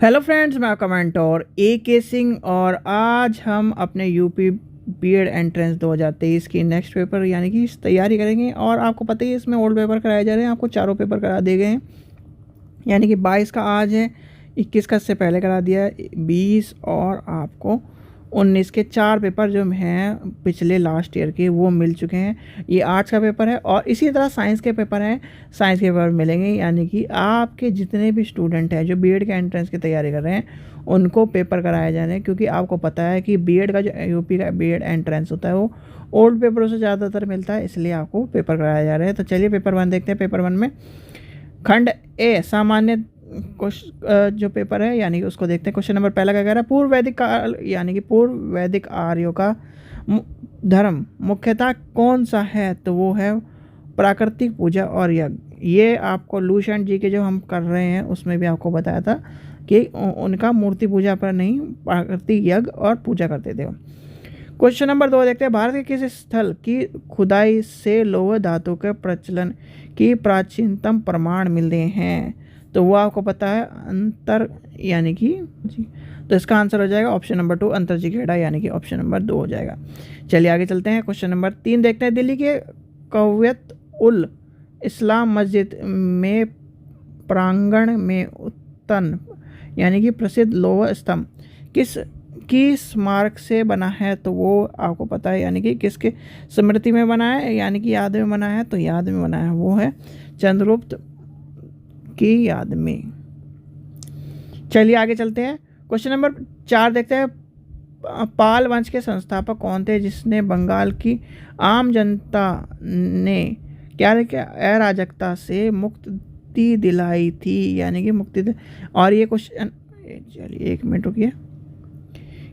Hello friends, मैं आपका mentor ए के सिंह और आज हम अपने यूपी बीएड एंट्रेंस 2023 की नेक्स्ट पेपर यानी कि तैयारी करेंगे। और आपको पता ही है इसमें ओल्ड पेपर कराए जा रहे हैं। आपको चारों पेपर करा दिए गए हैं, यानी कि 22 का आज है, 21 का इससे पहले करा दिया है, 20 और आपको 19 के 4 पेपर जो हैं पिछले लास्ट ईयर के वो मिल चुके हैं। ये आर्ट्स का पेपर है और इसी तरह साइंस के पेपर हैं, साइंस के पेपर मिलेंगे। यानी कि आपके जितने भी स्टूडेंट हैं जो बीएड के एंट्रेंस की तैयारी कर रहे हैं उनको पेपर कराए जा रहे हैं, क्योंकि आपको पता है कि बीएड का जो यूपी का बीएड एंट्रेंस होता है वो ओल्ड पेपरों से ज़्यादातर मिलता है, इसलिए आपको पेपर कराए जा रहे हैं। तो चलिए पेपर 1 देखते हैं। पेपर 1 में खंड ए सामान्य जो पेपर है यानी कि उसको देखते हैं। क्वेश्चन नंबर पहला क्या कह रहा है, पूर्व वैदिक काल यानी कि पूर्व वैदिक आर्यों का धर्म मुख्यतः कौन सा है? तो वो है प्राकृतिक पूजा और यज्ञ। ये आपको लूसेंट जी के जो हम कर रहे हैं उसमें भी आपको बताया था कि उनका मूर्ति पूजा पर नहीं, प्राकृतिक यज्ञ और पूजा करते थे। क्वेश्चन नंबर 2 देखते हैं, भारत के किस स्थल की खुदाई से लौह धातु के प्रचलन की प्राचीनतम प्रमाण मिलते हैं? तो वो आपको पता है अंतर यानी कि तो इसका आंसर हो जाएगा ऑप्शन नंबर 2 अंतरजिगेड़ा यानी कि ऑप्शन नंबर 2 हो जाएगा। चलिए आगे चलते हैं। क्वेश्चन नंबर 3 देखते हैं, दिल्ली के कवियत उल इस्लाम मस्जिद में प्रांगण में उत्तन यानी कि प्रसिद्ध लौह स्तंभ किस स्मारक से बना है? तो वो आपको पता है यानी कि किसके स्मृति में बना है यानी कि याद में बना है? तो याद में बना है, वो है चंद्रगुप्त की याद में। चलिए आगे चलते हैं। क्वेश्चन नंबर 4 देखते हैं, पाल वंश के संस्थापक कौन थे जिसने बंगाल की आम जनता ने क्या अराजकता से मुक्ति दिलाई थी यानी कि और ये क्वेश्चन, चलिए 1 मिनट रुकिए,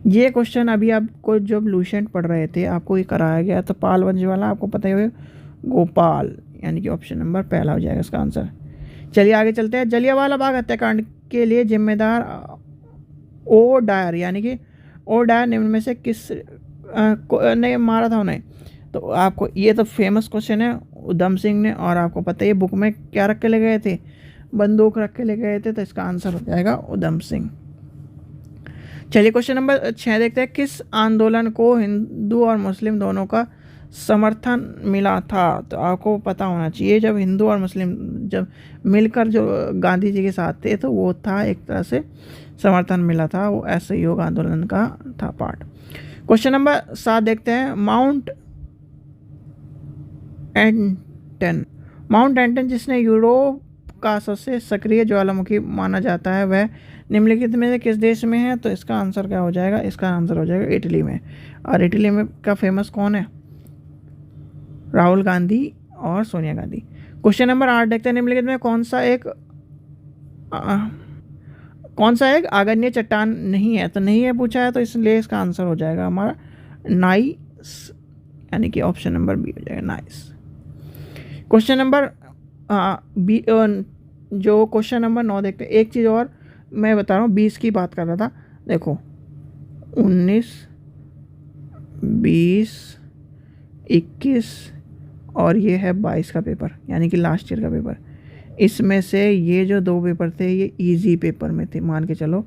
ये क्वेश्चन अभी आपको जब लूसेंट पढ़ रहे थे आपको ये कराया गया। तो पाल वंश वाला आपको पता ही होगा, गोपाल यानी कि ऑप्शन नंबर पहला हो जाएगा इसका आंसर। चलिए आगे चलते हैं। जलियांवाला बाग हत्याकांड के लिए जिम्मेदार ओ डायर यानी कि ओ डायर निम्न में से किस ने मारा था उन्हें? तो आपको ये तो फेमस क्वेश्चन है, उधम सिंह ने। और आपको पता है बुक में क्या रख के ले गए थे? बंदूक रख के ले गए थे, तो इसका आंसर हो जाएगा उधम सिंह। चलिए क्वेश्चन नंबर 6 देखते हैं, किस आंदोलन को हिंदू और मुस्लिम दोनों का समर्थन मिला था? तो आपको पता होना चाहिए, जब हिंदू और मुस्लिम जब मिलकर जो गांधी जी के साथ थे तो वो था एक तरह से समर्थन मिला था, वो असहयोग आंदोलन का था पार्ट। क्वेश्चन नंबर 7 देखते हैं, माउंट एंटन जिसने यूरोप का सबसे सक्रिय ज्वालामुखी माना जाता है वह निम्नलिखित में से किस देश में है? तो इसका आंसर क्या हो जाएगा? इसका आंसर हो जाएगा इटली में। और इटली में का फेमस कौन है? राहुल गांधी और सोनिया गांधी। क्वेश्चन नंबर 8 देखते हैं, निम्नलिखित में कौन सा एक आग्नेय चट्टान नहीं है? तो नहीं है पूछा है, तो इसलिए इसका आंसर हो जाएगा हमारा नाइस यानी कि ऑप्शन नंबर बी हो जाएगा, नाइस। क्वेश्चन नंबर बी जो क्वेश्चन नंबर 9 देखते हैं, एक चीज़ और मैं बता रहा हूँ, 20 की बात कर रहा था, देखो 19, 20, 21 और ये है 22 का पेपर यानी कि लास्ट ईयर का पेपर। इसमें से ये जो 2 पेपर थे ये इजी पेपर में थे, मान के चलो।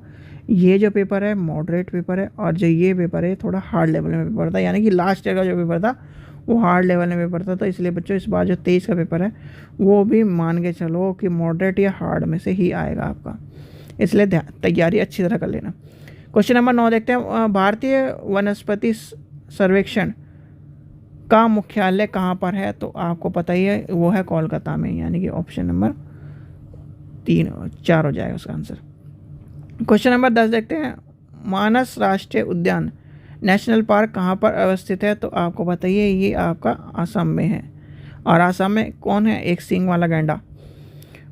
ये जो पेपर है मॉडरेट पेपर है और जो ये पेपर है थोड़ा हार्ड लेवल में पेपर था, यानी कि लास्ट ईयर का जो पेपर था वो हार्ड लेवल में पेपर था। तो इसलिए बच्चों इस बार जो 23 का पेपर है वो भी मान के चलो कि मॉडरेट या हार्ड में से ही आएगा आपका, इसलिए तैयारी अच्छी तरह कर लेना। क्वेश्चन नंबर 9 देखते हैं, भारतीय वनस्पति सर्वेक्षण का मुख्यालय कहाँ पर है? तो आपको पता ही है वो है कोलकाता में यानी कि ऑप्शन नंबर 4 हो जाएगा उसका आंसर। क्वेश्चन नंबर 10 देखते हैं, मानस राष्ट्रीय उद्यान नेशनल पार्क कहाँ पर अवस्थित है? तो आपको बताइए ये आपका असम में है। और असम में कौन है? एक सींग वाला गैंडा।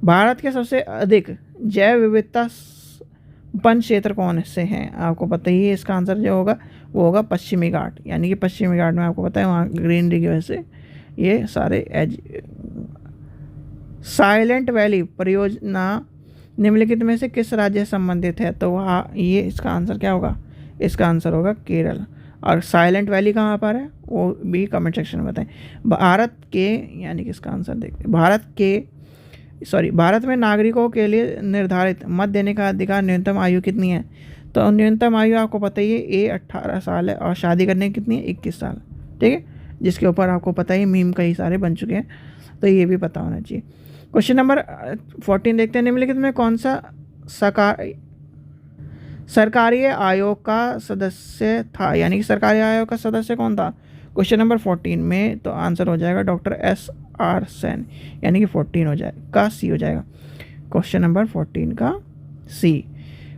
भारत के सबसे अधिक जैव विविधता वन क्षेत्र कौन से हैं? आपको पता ही है, इसका आंसर जो होगा वो होगा पश्चिमी घाट यानी कि पश्चिमी घाट में आपको पता है वहाँ ग्रीनरी की वजह से ये सारे साइलेंट वैली परियोजना निम्नलिखित में से किस राज्य से संबंधित है? तो वहाँ ये इसका आंसर क्या होगा? इसका आंसर होगा केरल। और साइलेंट वैली कहाँ पर है वो भी कमेंट सेक्शन में बताएं। भारत के यानी कि इसका आंसर देखते हैं, भारत के भारत में नागरिकों के लिए निर्धारित मत देने का अधिकार न्यूनतम आयु कितनी है? तो न्यूनतम आयु आपको पता ही है, ए 18 साल है और शादी करने की कितनी है? 21 साल। ठीक है, जिसके ऊपर आपको पता ही मीम कई सारे बन चुके हैं, तो ये भी पता होना चाहिए। क्वेश्चन नंबर 14 देखते हैं, निम्नलिखित में कौन सा सरकारी आयोग का सदस्य था, यानी कि सरकारी आयोग का सदस्य कौन था क्वेश्चन नंबर 14 में? तो आंसर हो जाएगा डॉक्टर SR सेन, यानी कि 14 हो जाएगा, सी हो जाएगा क्वेश्चन नंबर 14 का सी।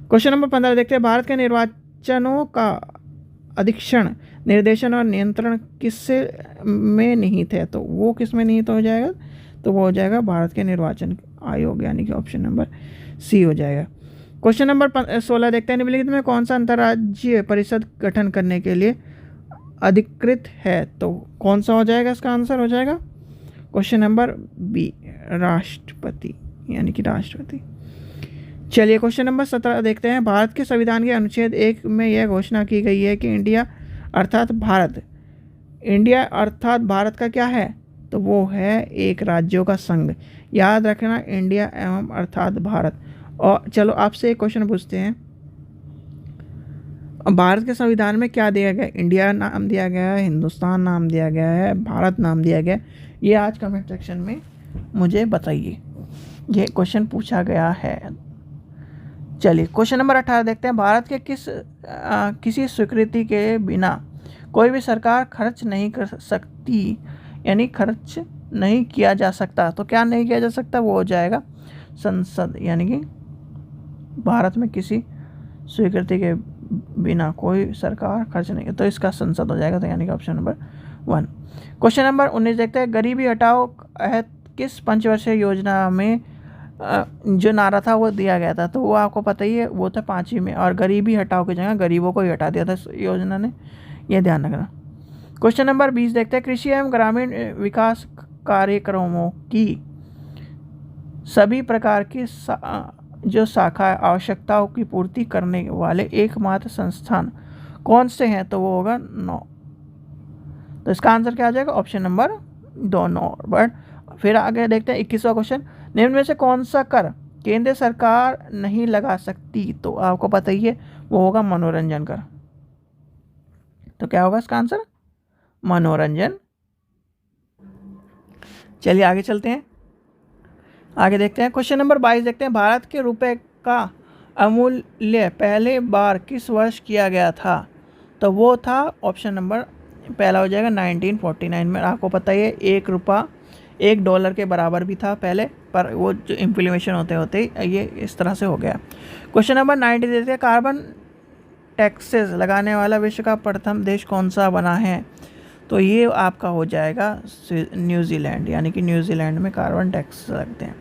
क्वेश्चन नंबर 15 देखते हैं, भारत के निर्वाचनों का अधीक्षण, निर्देशन और नियंत्रण किससे में निहित है? तो वो किस में निहित हो जाएगा? तो वो हो जाएगा भारत के निर्वाचन आयोग, यानी कि ऑप्शन नंबर सी हो जाएगा। क्वेश्चन नंबर 16 देखते हैं, निम्नलिखित में कौन सा अंतर्राज्यीय परिषद गठन करने के लिए अधिकृत है? तो कौन सा हो जाएगा? इसका आंसर हो जाएगा क्वेश्चन नंबर बी, राष्ट्रपति, यानी कि राष्ट्रपति। चलिए क्वेश्चन नंबर 17 देखते हैं, भारत के संविधान के अनुच्छेद 1 में यह घोषणा की गई है कि इंडिया अर्थात भारत का क्या है? तो वो है एक राज्यों का संघ। याद रखना, इंडिया एवं अर्थात भारत। और चलो आपसे एक क्वेश्चन पूछते हैं, भारत के संविधान में क्या दिया गया? इंडिया नाम दिया गया है, हिंदुस्तान नाम दिया गया है, भारत नाम दिया गया है? ये आज कमेंट सेक्शन में मुझे बताइए, ये क्वेश्चन पूछा गया है। चलिए क्वेश्चन नंबर 18 देखते हैं, भारत के किसी स्वीकृति के बिना कोई भी सरकार खर्च नहीं कर सकती, यानी खर्च नहीं किया जा सकता। तो क्या नहीं किया जा सकता? वो हो जाएगा संसद, यानी कि भारत में किसी स्वीकृति के बिना कोई सरकार खर्च नहीं करती, तो इसका संसद हो जाएगा, तो यानी कि ऑप्शन नंबर 1। क्वेश्चन नंबर 19 देखते हैं, गरीबी हटाओ किस पंचवर्षीय योजना में जो नारा था वो दिया गया था? तो वो आपको पता ही है, वो था 5वीं में, और गरीबी हटाओ की जगह गरीबों को ही हटा दिया था योजना ने, ये ध्यान रखना। क्वेश्चन नंबर 20 देखते हैं, कृषि एवं ग्रामीण विकास कार्यक्रमों की सभी प्रकार की जो शाखा आवश्यकताओं की पूर्ति करने वाले एकमात्र संस्थान कौन से हैं? तो वो होगा 9। तो इसका आंसर क्या आ जाएगा? Option number 2, 9। बट फिर आगे देखते हैं 21वां क्वेश्चन, निम्न में से कौन सा कर केंद्र सरकार नहीं लगा सकती? तो आपको पता ही है, वो होगा मनोरंजन कर। तो क्या होगा इसका आंसर? मनोरंजन। चलिए आगे चलते हैं, आगे देखते हैं क्वेश्चन नंबर 22 देखते हैं, भारत के रुपए का अमूल्य पहले बार किस वर्ष किया गया था? तो वो था ऑप्शन नंबर पहला हो जाएगा 1949 में। आपको पता ही है, $1 के बराबर भी था पहले, पर वो जो इम्प्लीमेशन होते ये इस तरह से हो गया। क्वेश्चन नंबर 90 देखते हैं, कार्बन टैक्सेस लगाने वाला विश्व का प्रथम देश कौन सा बना है? तो ये आपका हो जाएगा न्यूजीलैंड, यानी कि न्यूजीलैंड में कार्बन टैक्स लगते हैं।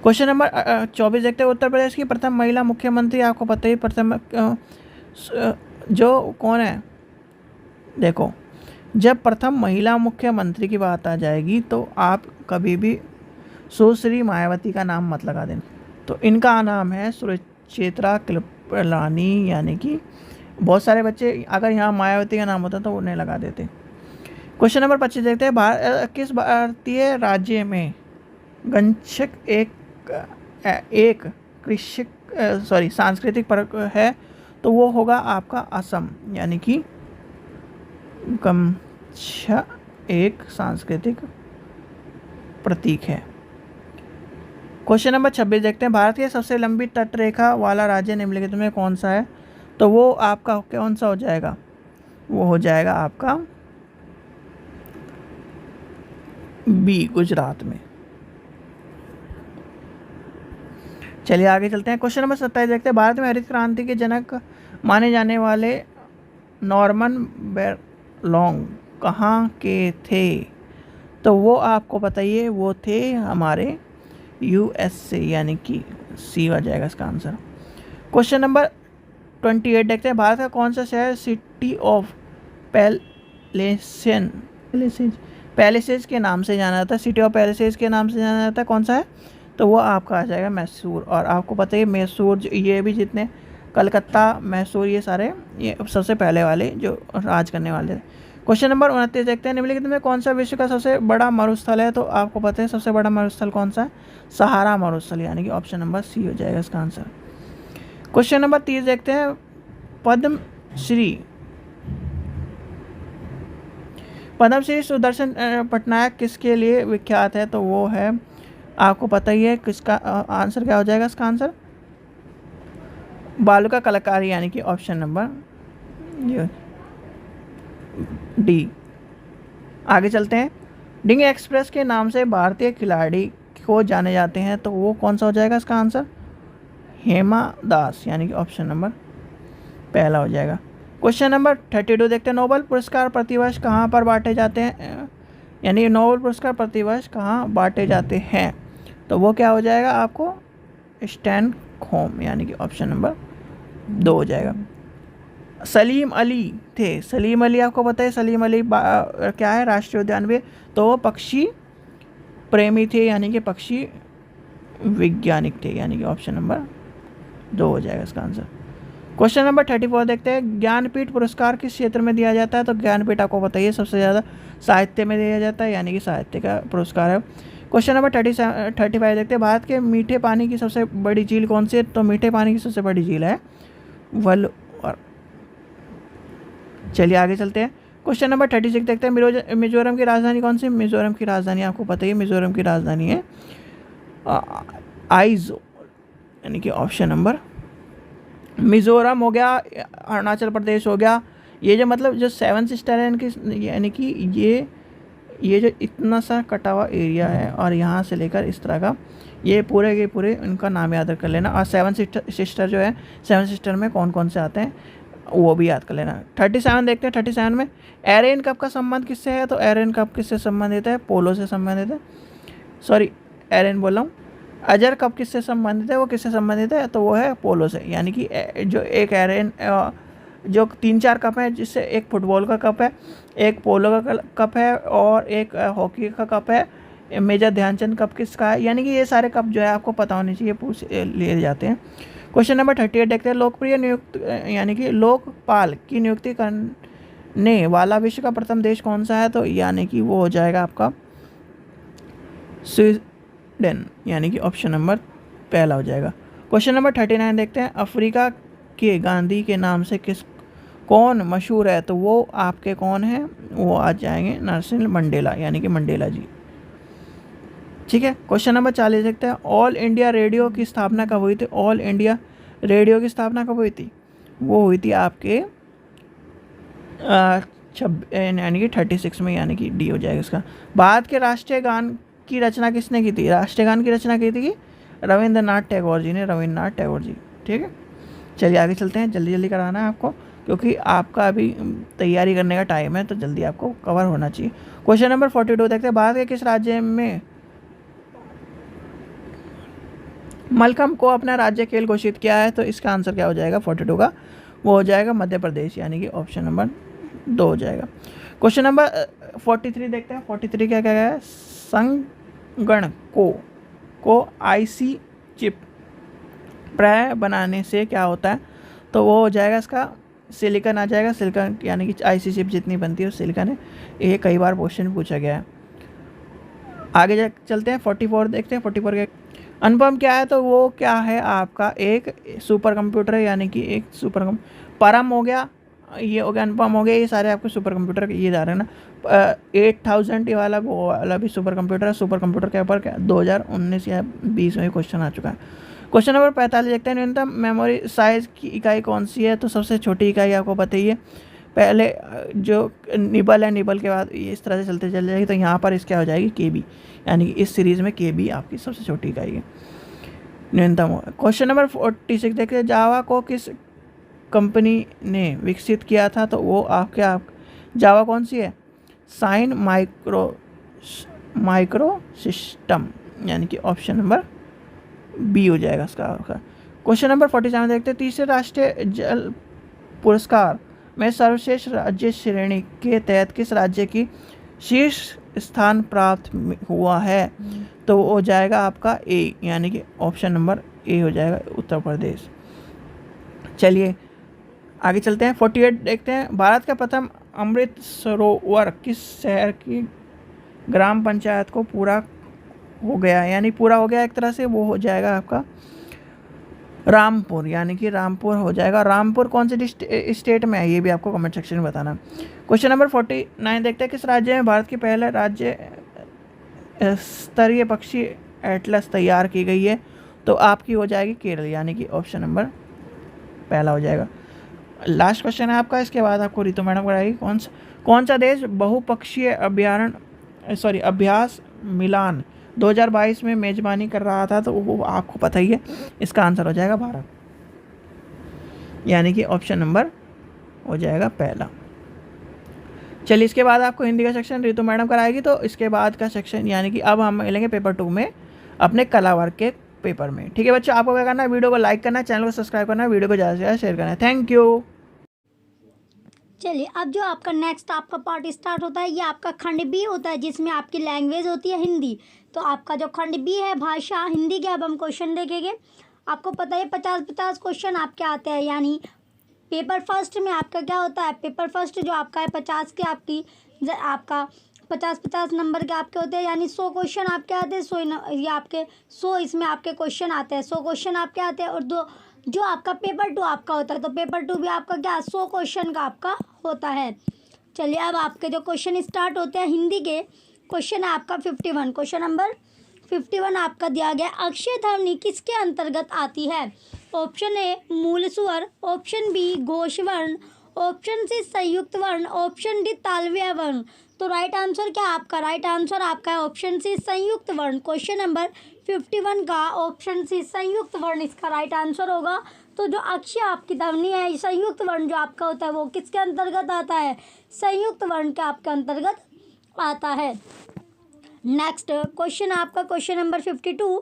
क्वेश्चन नंबर 24 देखते हैं, उत्तर प्रदेश की प्रथम महिला मुख्यमंत्री आपको पता ही, प्रथम जो कौन है? देखो, जब प्रथम महिला मुख्यमंत्री की बात आ जाएगी तो आप कभी भी सुश्री मायावती का नाम मत लगा देना। तो इनका नाम है सुचित्रा कृपलानी, यानी कि बहुत सारे बच्चे अगर यहाँ मायावती का नाम होता तो उन्हें लगा देते। क्वेश्चन नंबर 25 देखते हैं, किस भारतीय राज्य में गंचक एक सांस्कृतिक पर्व है? तो वो होगा आपका असम, यानी कि गमछा एक सांस्कृतिक प्रतीक है। क्वेश्चन नंबर 26 देखते हैं, भारत की सबसे लंबी तटरेखा वाला राज्य निम्नलिखित में कौन सा है? तो वो आपका कौन सा हो जाएगा? वो हो जाएगा आपका बी, गुजरात में। चलिए आगे चलते हैं, क्वेश्चन नंबर 27 देखते हैं, भारत में हरित क्रांति के जनक माने जाने वाले नॉर्मन बोरलॉग कहाँ के थे? तो वो आपको बताइए, वो थे हमारे USA, यानी कि सी हो जाएगा इसका आंसर। क्वेश्चन नंबर 28 देखते हैं, भारत का कौन सा शहर सिटी ऑफ पैलेसेज के नाम से जाना जाता है? सिटी ऑफ पैलेसेज के नाम से जाना जाता है, कौन सा है? तो वो आपका आ जाएगा मैसूर। और आपको पता है मैसूर, ये भी जितने कलकत्ता, मैसूर, ये सारे ये सबसे पहले वाले जो राज करने वाले थे। क्वेश्चन नंबर 29 देखते हैं, निम्नलिखित में कौन सा विश्व का सबसे बड़ा मरुस्थल है? तो आपको पता है सबसे बड़ा मरुस्थल कौन सा है? सहारा मरुस्थल, यानी कि ऑप्शन नंबर सी हो जाएगा इसका आंसर। क्वेश्चन नंबर 30 देखते हैं, पद्मश्री सुदर्शन पटनायक किसके लिए विख्यात है? तो वो है, आपको पता ही है किसका आंसर क्या हो जाएगा इसका आंसर? बालू का कलाकारी, यानी कि ऑप्शन नंबर डी। आगे चलते हैं, डिंग एक्सप्रेस के नाम से भारतीय खिलाड़ी को जाने जाते हैं, तो वो कौन सा हो जाएगा इसका आंसर? हेमा दास, यानी कि ऑप्शन नंबर पहला हो जाएगा। क्वेश्चन नंबर 32 देखते हैं, नोबेल पुरस्कार प्रतिवर्ष कहाँ पर बांटे जाते हैं? यानी नोबेल पुरस्कार प्रतिवर्ष कहाँ बांटे जाते हैं? तो वो क्या हो जाएगा आपको? स्टॉकहोम, यानी कि ऑप्शन नंबर 2 हो जाएगा। सलीम अली थे, सलीम अली आपको पता है सलीम अली क्या है? राष्ट्रीय उद्यान में, तो वो पक्षी प्रेमी थे, यानी कि पक्षी वैज्ञानिक थे, यानी कि ऑप्शन नंबर 2 हो जाएगा इसका आंसर। क्वेश्चन नंबर 34 देखते हैं, ज्ञानपीठ पुरस्कार किस क्षेत्र में दिया जाता है? तो ज्ञानपीठ आपको बताइए सबसे ज़्यादा साहित्य में दिया जाता है, यानी कि साहित्य का पुरस्कार है। क्वेश्चन नंबर 35 देखते हैं, भारत के मीठे पानी की सबसे बड़ी झील कौन सी है? तो मीठे पानी की सबसे बड़ी झील है वल्लूर। चलिए आगे चलते हैं, क्वेश्चन नंबर 36 देखते हैं, मिजोरम की राजधानी कौन सी? मिजोरम की राजधानी आपको पता ही, मिजोरम की राजधानी है आइजोल, यानी कि ऑप्शन नंबर मिजोरम हो गया, अरुणाचल प्रदेश हो गया। ये जो मतलब जो 7 सिस्टर है इनकी, यानी कि ये जो इतना सा कटा हुआ एरिया है और यहाँ से लेकर इस तरह का, ये पूरे के पूरे इनका नाम याद कर लेना। और 7 सिस्टर जो है, 7 सिस्टर में कौन कौन से आते हैं वो भी याद कर लेना। 37 देखते हैं, 37 में एरियन कप का संबंध किससे है? तो एरियन कप किससे संबंधित है? पोलो से संबंधित है। सॉरी, एरियन बोल रहा हूँ। अजर कप किससे संबंधित है? वो किससे संबंधित है? तो वो है पोलो से, यानी कि जो एक एरियन जो 3-4 कप हैं, जिससे एक फुटबॉल का कप है, एक पोलो का कप है और एक हॉकी का कप है। मेजर ध्यानचंद कप किसका है? यानी कि ये सारे कप जो है आपको पता होने चाहिए, पूछ लिए जाते हैं। क्वेश्चन नंबर 38 देखते हैं, लोकप्रिय नियुक्त यानी कि लोकपाल की नियुक्ति करने वाला विश्व का प्रथम देश कौन सा है? तो यानी कि वो हो जाएगा आपका स्वीडन, यानी कि ऑप्शन नंबर पहला हो जाएगा। क्वेश्चन नंबर 39 देखते हैं, अफ्रीका के गांधी के नाम से कौन मशहूर है? तो वो आपके कौन है? वो आ जाएंगे नेल्सन मंडेला, यानी कि मंडेला जी। ठीक है, क्वेश्चन नंबर 40 देखते हैं, ऑल इंडिया रेडियो की स्थापना कब हुई थी? ऑल इंडिया रेडियो की स्थापना कब हुई थी? वो हुई थी आपके यानी कि 36 में, यानी कि डी हो जाएगा इसका। भारत के राष्ट्रीय गान की रचना किसने की थी? राष्ट्रीय गान की रचना की थी रविंद्रनाथ टैगोर जी ने, रविंद्रनाथ टैगोर जी। ठीक है, चलिए आगे चलते हैं, जल्दी जल्दी कराना है आपको, क्योंकि आपका अभी तैयारी करने का टाइम है, तो जल्दी आपको कवर होना चाहिए। क्वेश्चन नंबर 42 देखते हैं, भारत के किस राज्य में मलखम्ब को अपना राज्य खेल घोषित किया है? तो इसका आंसर क्या हो जाएगा 42 का? वो हो जाएगा मध्य प्रदेश, यानी कि ऑप्शन नंबर 2 हो जाएगा। क्वेश्चन नंबर 43 देखते हैं, 43 क्या क्या है? संगणक को आईसी चिप प्राय बनाने से क्या होता है? तो वो हो जाएगा इसका सिलिकॉन आ जाएगा, सिलिकॉन, यानी कि आईसी चिप जितनी बनती है वो सिलिकॉन है। ये कई बार क्वेश्चन पूछा गया है। आगे चलते हैं, 44 देखते हैं, 44 के अनुपम क्या है? तो वो क्या है आपका एक सुपर कंप्यूटर है, यानी कि एक परम हो गया, ये हो गया, अनुपम हो गया, ये सारे आपके सुपर कंप्यूटर ये जा रहे हैं ना। 8000 ये वाला वो वाला भी सुपर कंप्यूटर है। सुपर कंप्यूटर के ऊपर क्या 2019 या 20 में क्वेश्चन आ चुका है। क्वेश्चन नंबर 45 देखते हैं, न्यूनतम मेमोरी साइज की इकाई कौन सी है? तो सबसे छोटी इकाई आपको पता ही है, पहले जो निबल है, निबल के बाद ये इस तरह से चलते चल जाएगी, तो यहाँ पर इस क्या हो जाएगी केबी, यानी कि इस सीरीज़ में केबी आपकी सबसे छोटी इकाई है, न्यूनतम। क्वेश्चन नंबर 46 देखते हैं, जावा को किस कंपनी ने विकसित किया था? तो वो आपके जावा कौन सी है? साइन माइक्रो सिस्टम, यानी कि ऑप्शन नंबर बी हो जाएगा इसका। क्वेश्चन नंबर 47 देखते हैं, तीसरे राष्ट्रीय जल पुरस्कार में सर्वश्रेष्ठ राज्य श्रेणी के तहत किस राज्य की शीर्ष स्थान प्राप्त हुआ है? तो वो हो जाएगा आपका ए, यानी कि ऑप्शन नंबर ए हो जाएगा, उत्तर प्रदेश। चलिए आगे चलते हैं, 48 देखते हैं, भारत का प्रथम अमृत सरोवर किस शहर की ग्राम पंचायत को पूरा हो गया, यानी पूरा हो गया एक तरह से, वो हो जाएगा आपका रामपुर, यानी कि रामपुर हो जाएगा। रामपुर कौन से स्टेट में है, ये भी आपको कमेंट सेक्शन में बताना। क्वेश्चन नंबर 49 देखते हैं, किस राज्य में भारत की पहले राज्य स्तरीय पक्षी एटलस तैयार की गई है? तो आपकी हो जाएगी केरल, यानी कि ऑप्शन नंबर पहला हो जाएगा। लास्ट क्वेश्चन है आपका, इसके बाद आपको रितु मैडम कराएगी कौन सा देश बहुपक्षीय अभ्यास मिलान 2022 में मेजबानी कर रहा था? तो वो आपको पता ही है, इसका आंसर हो जाएगा भारत, यानी कि ऑप्शन नंबर हो जाएगा पहला। चलिए इसके बाद आपको हिंदी का सेक्शन रितु मैडम कराएगी, तो इसके बाद का सेक्शन यानी कि अब हम मिलेंगे पेपर 2 में अपने कला वर्ग के पेपर में। ठीक है बच्चों, आपको क्या करना है, वीडियो को लाइक करना है, चैनल को सब्सक्राइब करना है, वीडियो को ज़्यादा से ज़्यादा शेयर करना है। Thank you. चलिए अब जो आपका नेक्स्ट आपका पार्ट स्टार्ट होता है, ये आपका खंड बी होता है, जिसमें आपकी लैंग्वेज होती है हिंदी। तो आपका जो खंड बी है भाषा हिंदी के, अब हम क्वेश्चन देखेंगे। आपको पता है 50-50 क्वेश्चन आपके आते हैं, यानी पेपर फर्स्ट में आपका क्या होता है, पेपर फर्स्ट जो आपका है 50 के आपका 50-50 नंबर के आपके होते हैं, यानी 100 क्वेश्चन आपके आते हैं। 100 ये आपके 100 इसमें आपके क्वेश्चन आते हैं, 100 क्वेश्चन आपके आते हैं। और जो आपका पेपर 2 आपका होता है, तो पेपर 2 भी आपका क्या 100 क्वेश्चन का आपका होता है। चलिए अब आपके जो क्वेश्चन स्टार्ट होते हैं हिंदी के, क्वेश्चन है आपका 51। क्वेश्चन नंबर 51 आपका दिया गया, अक्षय ध्वनि किसके अंतर्गत आती है? ऑप्शन ए मूल स्वर, ऑप्शन बी घोष वर्ण, ऑप्शन सी संयुक्त वर्ण, ऑप्शन डी तालव्य वर्ण। तो राइट आंसर क्या आपका, राइट आंसर आपका है ऑप्शन सी संयुक्त वर्ण। क्वेश्चन नंबर 51 का ऑप्शन सी संयुक्त वर्ण इसका राइट आंसर होगा। तो जो अक्षय आपकी ध्वनि है, संयुक्त वर्ण जो आपका होता है, वो किसके अंतर्गत आता है? संयुक्त वर्ण के आपके अंतर्गत आता है। नेक्स्ट क्वेश्चन आपका क्वेश्चन नंबर 52,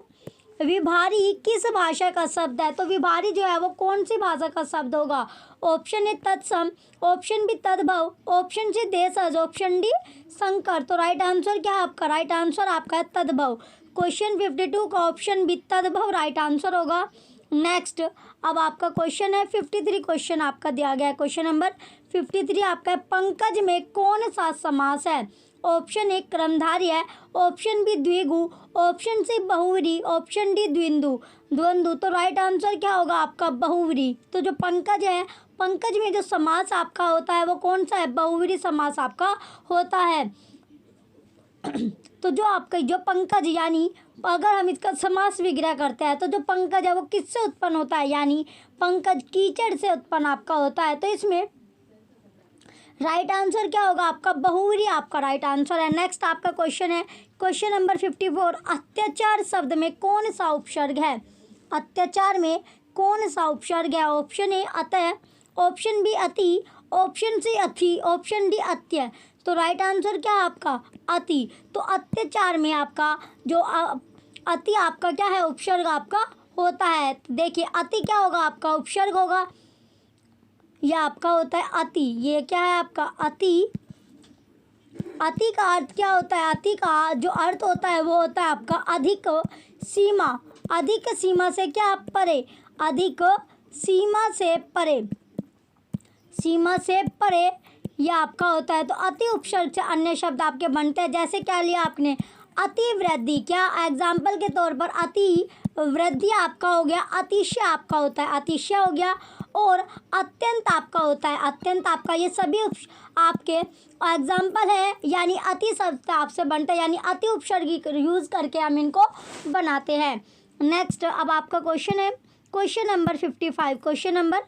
विभारी किस भाषा का शब्द है? तो विभारी जो है वो कौन सी भाषा का शब्द होगा? ऑप्शन ए तत्सम, ऑप्शन बी तद्भव, ऑप्शन सी देशज, ऑप्शन डी संकर। तो राइट आंसर क्या है आपका, राइट आंसर आपका है तद्भव। क्वेश्चन 52 का ऑप्शन बी तद्भव राइट आंसर होगा। नेक्स्ट अब आपका क्वेश्चन है 53, क्वेश्चन आपका दिया गया है क्वेश्चन नंबर 53 आपका है, पंकज में कौन सा समास है? ऑप्शन ए क्रमधारी है, ऑप्शन बी द्विगु, ऑप्शन सी बहुव्रीहि, ऑप्शन डी द्वंद्व। तो राइट आंसर क्या होगा आपका बहुव्रीहि। तो जो पंकज है, पंकज में जो समास आपका होता है वो कौन सा है? बहुव्रीहि समास आपका होता है। तो जो आपका जो पंकज, यानी अगर हम इसका समास विग्रह करते हैं, तो जो पंकज है वो किससे उत्पन्न होता है? यानी पंकज कीचड़ से उत्पन्न आपका होता है। तो इसमें राइट आंसर क्या होगा आपका? बहुव्रीहि आपका राइट आंसर है। नेक्स्ट आपका क्वेश्चन है क्वेश्चन नंबर 54, अत्याचार शब्द में कौन सा उपसर्ग है? अत्याचार में कौन सा उपसर्ग है? ऑप्शन ए अतः, ऑप्शन बी अति, ऑप्शन सी अति, ऑप्शन डी अत्य। तो राइट आंसर क्या है आपका? अति। तो अत्याचार में आपका जो अति आपका क्या है? उपसर्ग आपका होता है। तो देखिए अति क्या होगा आपका? उपसर्ग होगा। यह आपका होता है अति। ये क्या है आपका? अति। अति का अर्थ क्या होता है? अति का जो अर्थ होता है वो होता है आपका अधिक सीमा। अधिक सीमा से क्या परे? अधिक सीमा से परे, सीमा से परे यह आपका होता है। तो अति उपसर्ग से अन्य शब्द आपके बनते हैं, जैसे क्या लिया आपने? अति वृद्धि। क्या एग्जाम्पल के तौर पर अति वृद्धि आपका हो गया, अतिशय आपका होता है, अतिशय हो गया। और अत्यंत आपका होता है, अत्यंत आपका। ये सभी आपके एग्जाम्पल है, यानी अति शब्द आपसे बनता है, यानी अति उपसर्ग यूज करके हम इनको बनाते हैं। नेक्स्ट अब आपका क्वेश्चन है क्वेश्चन नंबर 55। क्वेश्चन नंबर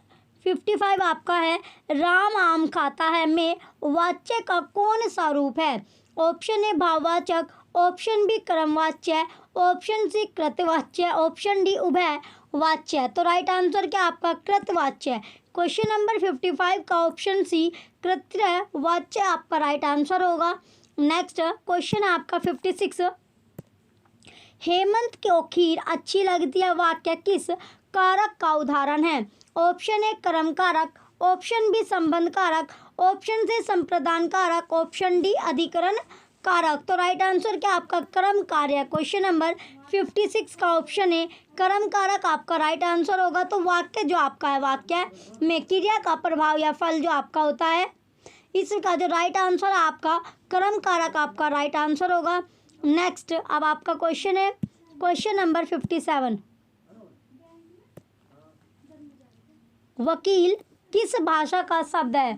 55 आपका है, राम आम खाता है में वाच्य का कौन सा रूप है? ऑप्शन ए भाववाचक, ऑप्शन बी क्रमवाच्य, ऑप्शन सी कृतवाच्य, ऑप्शन डी उभय वाच्य। तो राइट आंसर क्या आपका? कृतवाच्य। क्वेश्चन नंबर 55 का ऑप्शन सी कृतवाच्य आपका राइट आंसर होगा। नेक्स्ट क्वेश्चन है आपका 56, हेमंत को खीर अच्छी लगती है वाक्य किस कारक का उदाहरण है? ऑप्शन ए कर्म कारक, ऑप्शन बी संबंध कारक, ऑप्शन सी संप्रदान कारक, ऑप्शन डी अधिकरण कारक। तो राइट आंसर क्या आपका? कर्म कार्य। क्वेश्चन नंबर 56 का ऑप्शन है कर्म कारक आपका राइट आंसर होगा। तो वाक्य जो आपका है, वाक्य में क्रिया का प्रभाव या फल जो आपका होता है, इसका जो राइट आंसर है आपका कर्म कारक आपका राइट आंसर होगा। नेक्स्ट अब आपका क्वेश्चन है क्वेश्चन नंबर 57। वकील किस भाषा का शब्द है?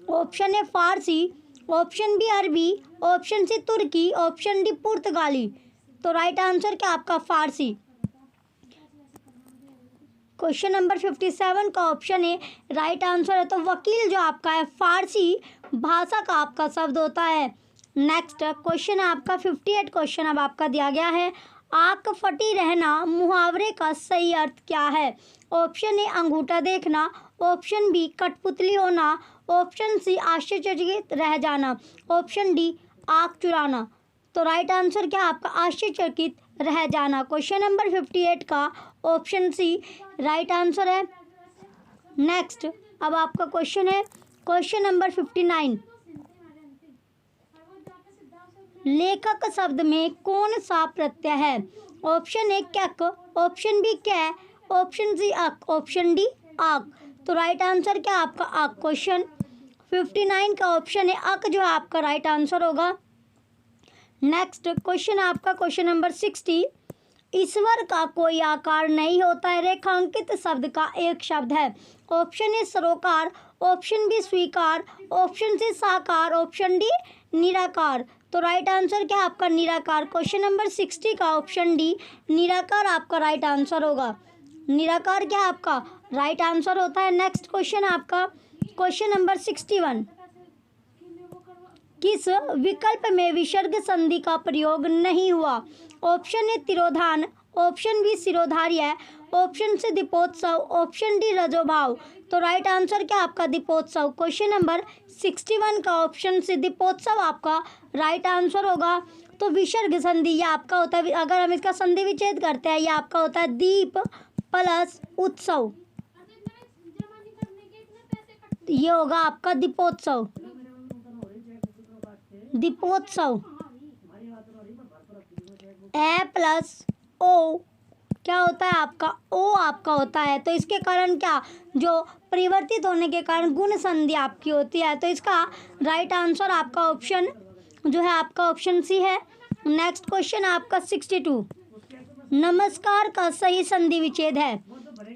ऑप्शन ए फारसी, ऑप्शन बी अरबी, ऑप्शन सी तुर्की, ऑप्शन डी पुर्तगाली। तो राइट आंसर क्या आपका फारसी। क्वेश्चन नंबर 57 का ऑप्शन ए राइट आंसर है। तो वकील जो आपका है फारसी भाषा का आपका शब्द होता है। नेक्स्ट क्वेश्चन है आपका 58 क्वेश्चन अब आपका दिया गया है। आंख फटी रहना मुहावरे का सही अर्थ क्या है? ऑप्शन ए अंगूठा देखना, ऑप्शन बी कठपुतली होना, ऑप्शन सी आश्चर्यचकित रह जाना, ऑप्शन डी आंख चुराना। तो राइट आंसर क्या आपका आश्चर्यचकित रह जाना। क्वेश्चन नंबर 58 का ऑप्शन सी राइट आंसर है। नेक्स्ट अब आपका क्वेश्चन है क्वेश्चन नंबर 59। लेखक शब्द में कौन सा प्रत्यय है? ऑप्शन ए कैक, ऑप्शन बी कै, ऑप्शन सी अक, ऑप्शन डी आक। तो राइट आंसर क्या आपका आक। क्वेश्चन 59 का ऑप्शन है अक जो आपका राइट आंसर होगा। नेक्स्ट क्वेश्चन आपका क्वेश्चन नंबर 60। ईश्वर का कोई आकार नहीं होता है रेखांकित शब्द का एक शब्द है। ऑप्शन ए सरोकार, ऑप्शन बी स्वीकार, ऑप्शन सी साकार, ऑप्शन डी निराकार। तो राइट आंसर क्या आपका निराकार। क्वेश्चन नंबर 60 का ऑप्शन डी निराकार आपका राइट आंसर होगा। निराकार क्या आपका राइट आंसर होता है। नेक्स्ट क्वेश्चन आपका क्वेश्चन नंबर 61। किस विकल्प में विसर्ग संधि का प्रयोग नहीं हुआ? ऑप्शन ए तिरोधान, ऑप्शन बी सिरोधार्य, ऑप्शन सी दीपोत्सव, ऑप्शन डी रजोभाव। तो राइट आंसर क्या आपका दीपोत्सव। क्वेश्चन नंबर 61 का ऑप्शन सी दीपोत्सव आपका राइट आंसर होगा। तो विसर्ग संधि ये आपका होता है, अगर हम इसका संधि विच्छेद करते हैं, ये आपका होता है दीप प्लस उत्सव, ये होगा आपका दीपोत्सव। दीपोत्सव ए प्लस ओ क्या होता है आपका ओ आपका होता है। तो इसके कारण क्या जो परिवर्तित होने के कारण गुण संधि आपकी होती है। तो इसका राइट आंसर आपका ऑप्शन जो है आपका ऑप्शन सी है। नेक्स्ट क्वेश्चन आपका 62। नमस्कार का सही संधि विच्छेद है।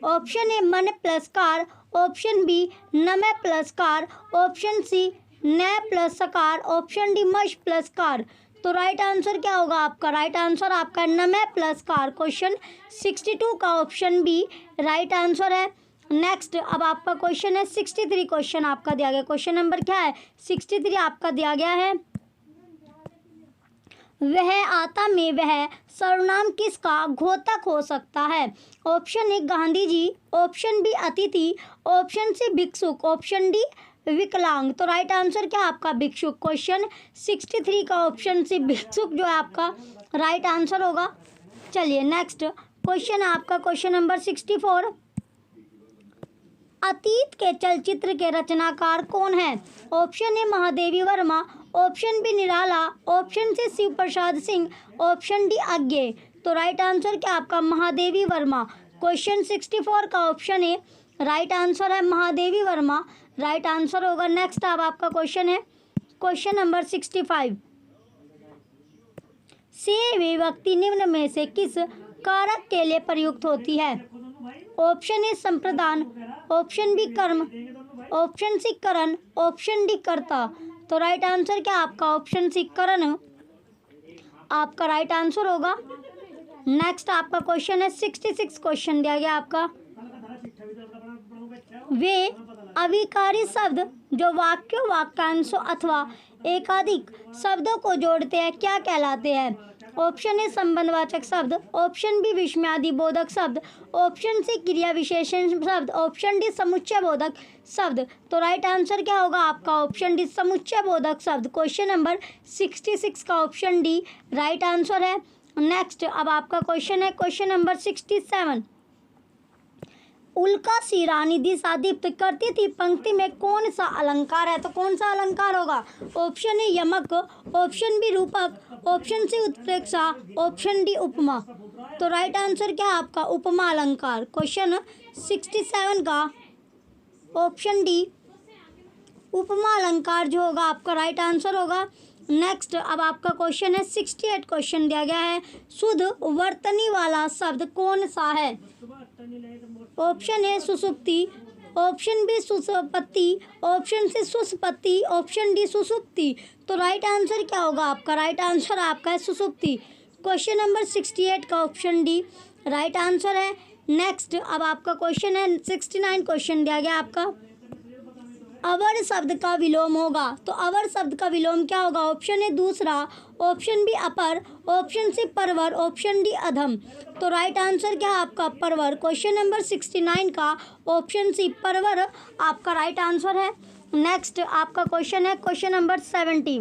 ऑप्शन ए मन प्लस कार, ऑप्शन बी नमः प्लस कार, ऑप्शन सी न प्लस सकार, ऑप्शन डी मश प्लस कार। तो राइट आंसर क्या होगा आपका राइट आंसर आपका नमः प्लस कार। क्वेश्चन 62 का ऑप्शन बी राइट आंसर है। नेक्स्ट अब आपका क्वेश्चन है 63 क्वेश्चन आपका दिया गया। क्वेश्चन नंबर क्या है 63 आपका दिया गया है। वह आता में वह सर्वनाम किसका घोतक हो सकता है? Option A Gandhi ji, option B अतिथि, ऑप्शन सी भिक्षुक, ऑप्शन डी विकलांग। तो राइट आंसर क्या आपका भिक्षुक। क्वेश्चन 63 का ऑप्शन सी भिक्षुक जो है आपका राइट आंसर होगा। चलिए नेक्स्ट क्वेश्चन है आपका क्वेश्चन नंबर 64। अतीत के चलचित्र के रचनाकार कौन है? Option A Mahadevi Verma, option B Nirala, option C Shiv Prasad Singh, option D Agyeya. तो राइट आंसर क्या आपका महादेवी वर्मा। क्वेश्चन 64 का ऑप्शन ए राइट आंसर है महादेवी वर्मा राइट आंसर होगा। नेक्स्ट अब आपका क्वेश्चन है क्वेश्चन नंबर 65। से विभक्ति निम्न में से किस कारक के लिए प्रयुक्त होती है? ऑप्शन ए संप्रदान, ऑप्शन बी कर्म, ऑप्शन सी करण, ऑप्शन डी कर्ता। तो राइट आंसर क्या आपका ऑप्शन सी करण आपका राइट आंसर होगा। नेक्स्ट आपका क्वेश्चन है 66 क्वेश्चन दिया गया आपका। वे अविकारी शब्द जो वाक्यों वाक्यांशों अथवा एकाधिक शब्दों को जोड़ते हैं क्या कहलाते हैं? ऑप्शन ए संबंधवाचक शब्द, ऑप्शन बी विस्मयादि बोधक शब्द, ऑप्शन सी क्रिया विशेषण शब्द, ऑप्शन डी समुच्चय बोधक शब्द। तो राइट आंसर क्या होगा आपका ऑप्शन डी समुच्चय बोधक शब्द। क्वेश्चन नंबर 66 का ऑप्शन डी राइट आंसर है। नेक्स्ट अब आपका क्वेश्चन है क्वेश्चन नंबर 67। उल्का सी रानी दिशा दीप्त करती थी पंक्ति में कौन सा अलंकार है? तो कौन सा अलंकार होगा? ऑप्शन ए यमक, ऑप्शन बी रूपक, ऑप्शन सी उत्प्रेक्षा, ऑप्शन डी उपमा। तो राइट आंसर क्या है आपका? उपमा अलंकार। क्वेश्चन 67 का ऑप्शन डी उपमा अलंकार जो होगा आपका राइट आंसर होगा। नेक्स्ट अब आपका क्वेश्चन है 68 क्वेश्चन दिया गया है, शुद्ध वर्तनी वाला शब्द कौन सा है? ऑप्शन ए सुसुप्ति, ऑप्शन बी सुसुप्ति, ऑप्शन सी सुषुप्ति, ऑप्शन डी सुसुप्ति। तो राइट आंसर क्या होगा आपका? राइट आंसर आपका है सुसुप्ति। क्वेश्चन नंबर 68 का ऑप्शन डी राइट आंसर है। नेक्स्ट अब आपका क्वेश्चन है 69 क्वेश्चन दिया गया आपका, अवर शब्द का विलोम होगा। तो अवर शब्द का विलोम क्या होगा? ऑप्शन ए दूसरा, ऑप्शन बी अपर, ऑप्शन सी परवर, ऑप्शन डी अधम। तो राइट आंसर क्या है आपका? परवर। क्वेश्चन नंबर 69 का ऑप्शन सी परवर आपका राइट आंसर है। नेक्स्ट आपका क्वेश्चन है क्वेश्चन नंबर 70,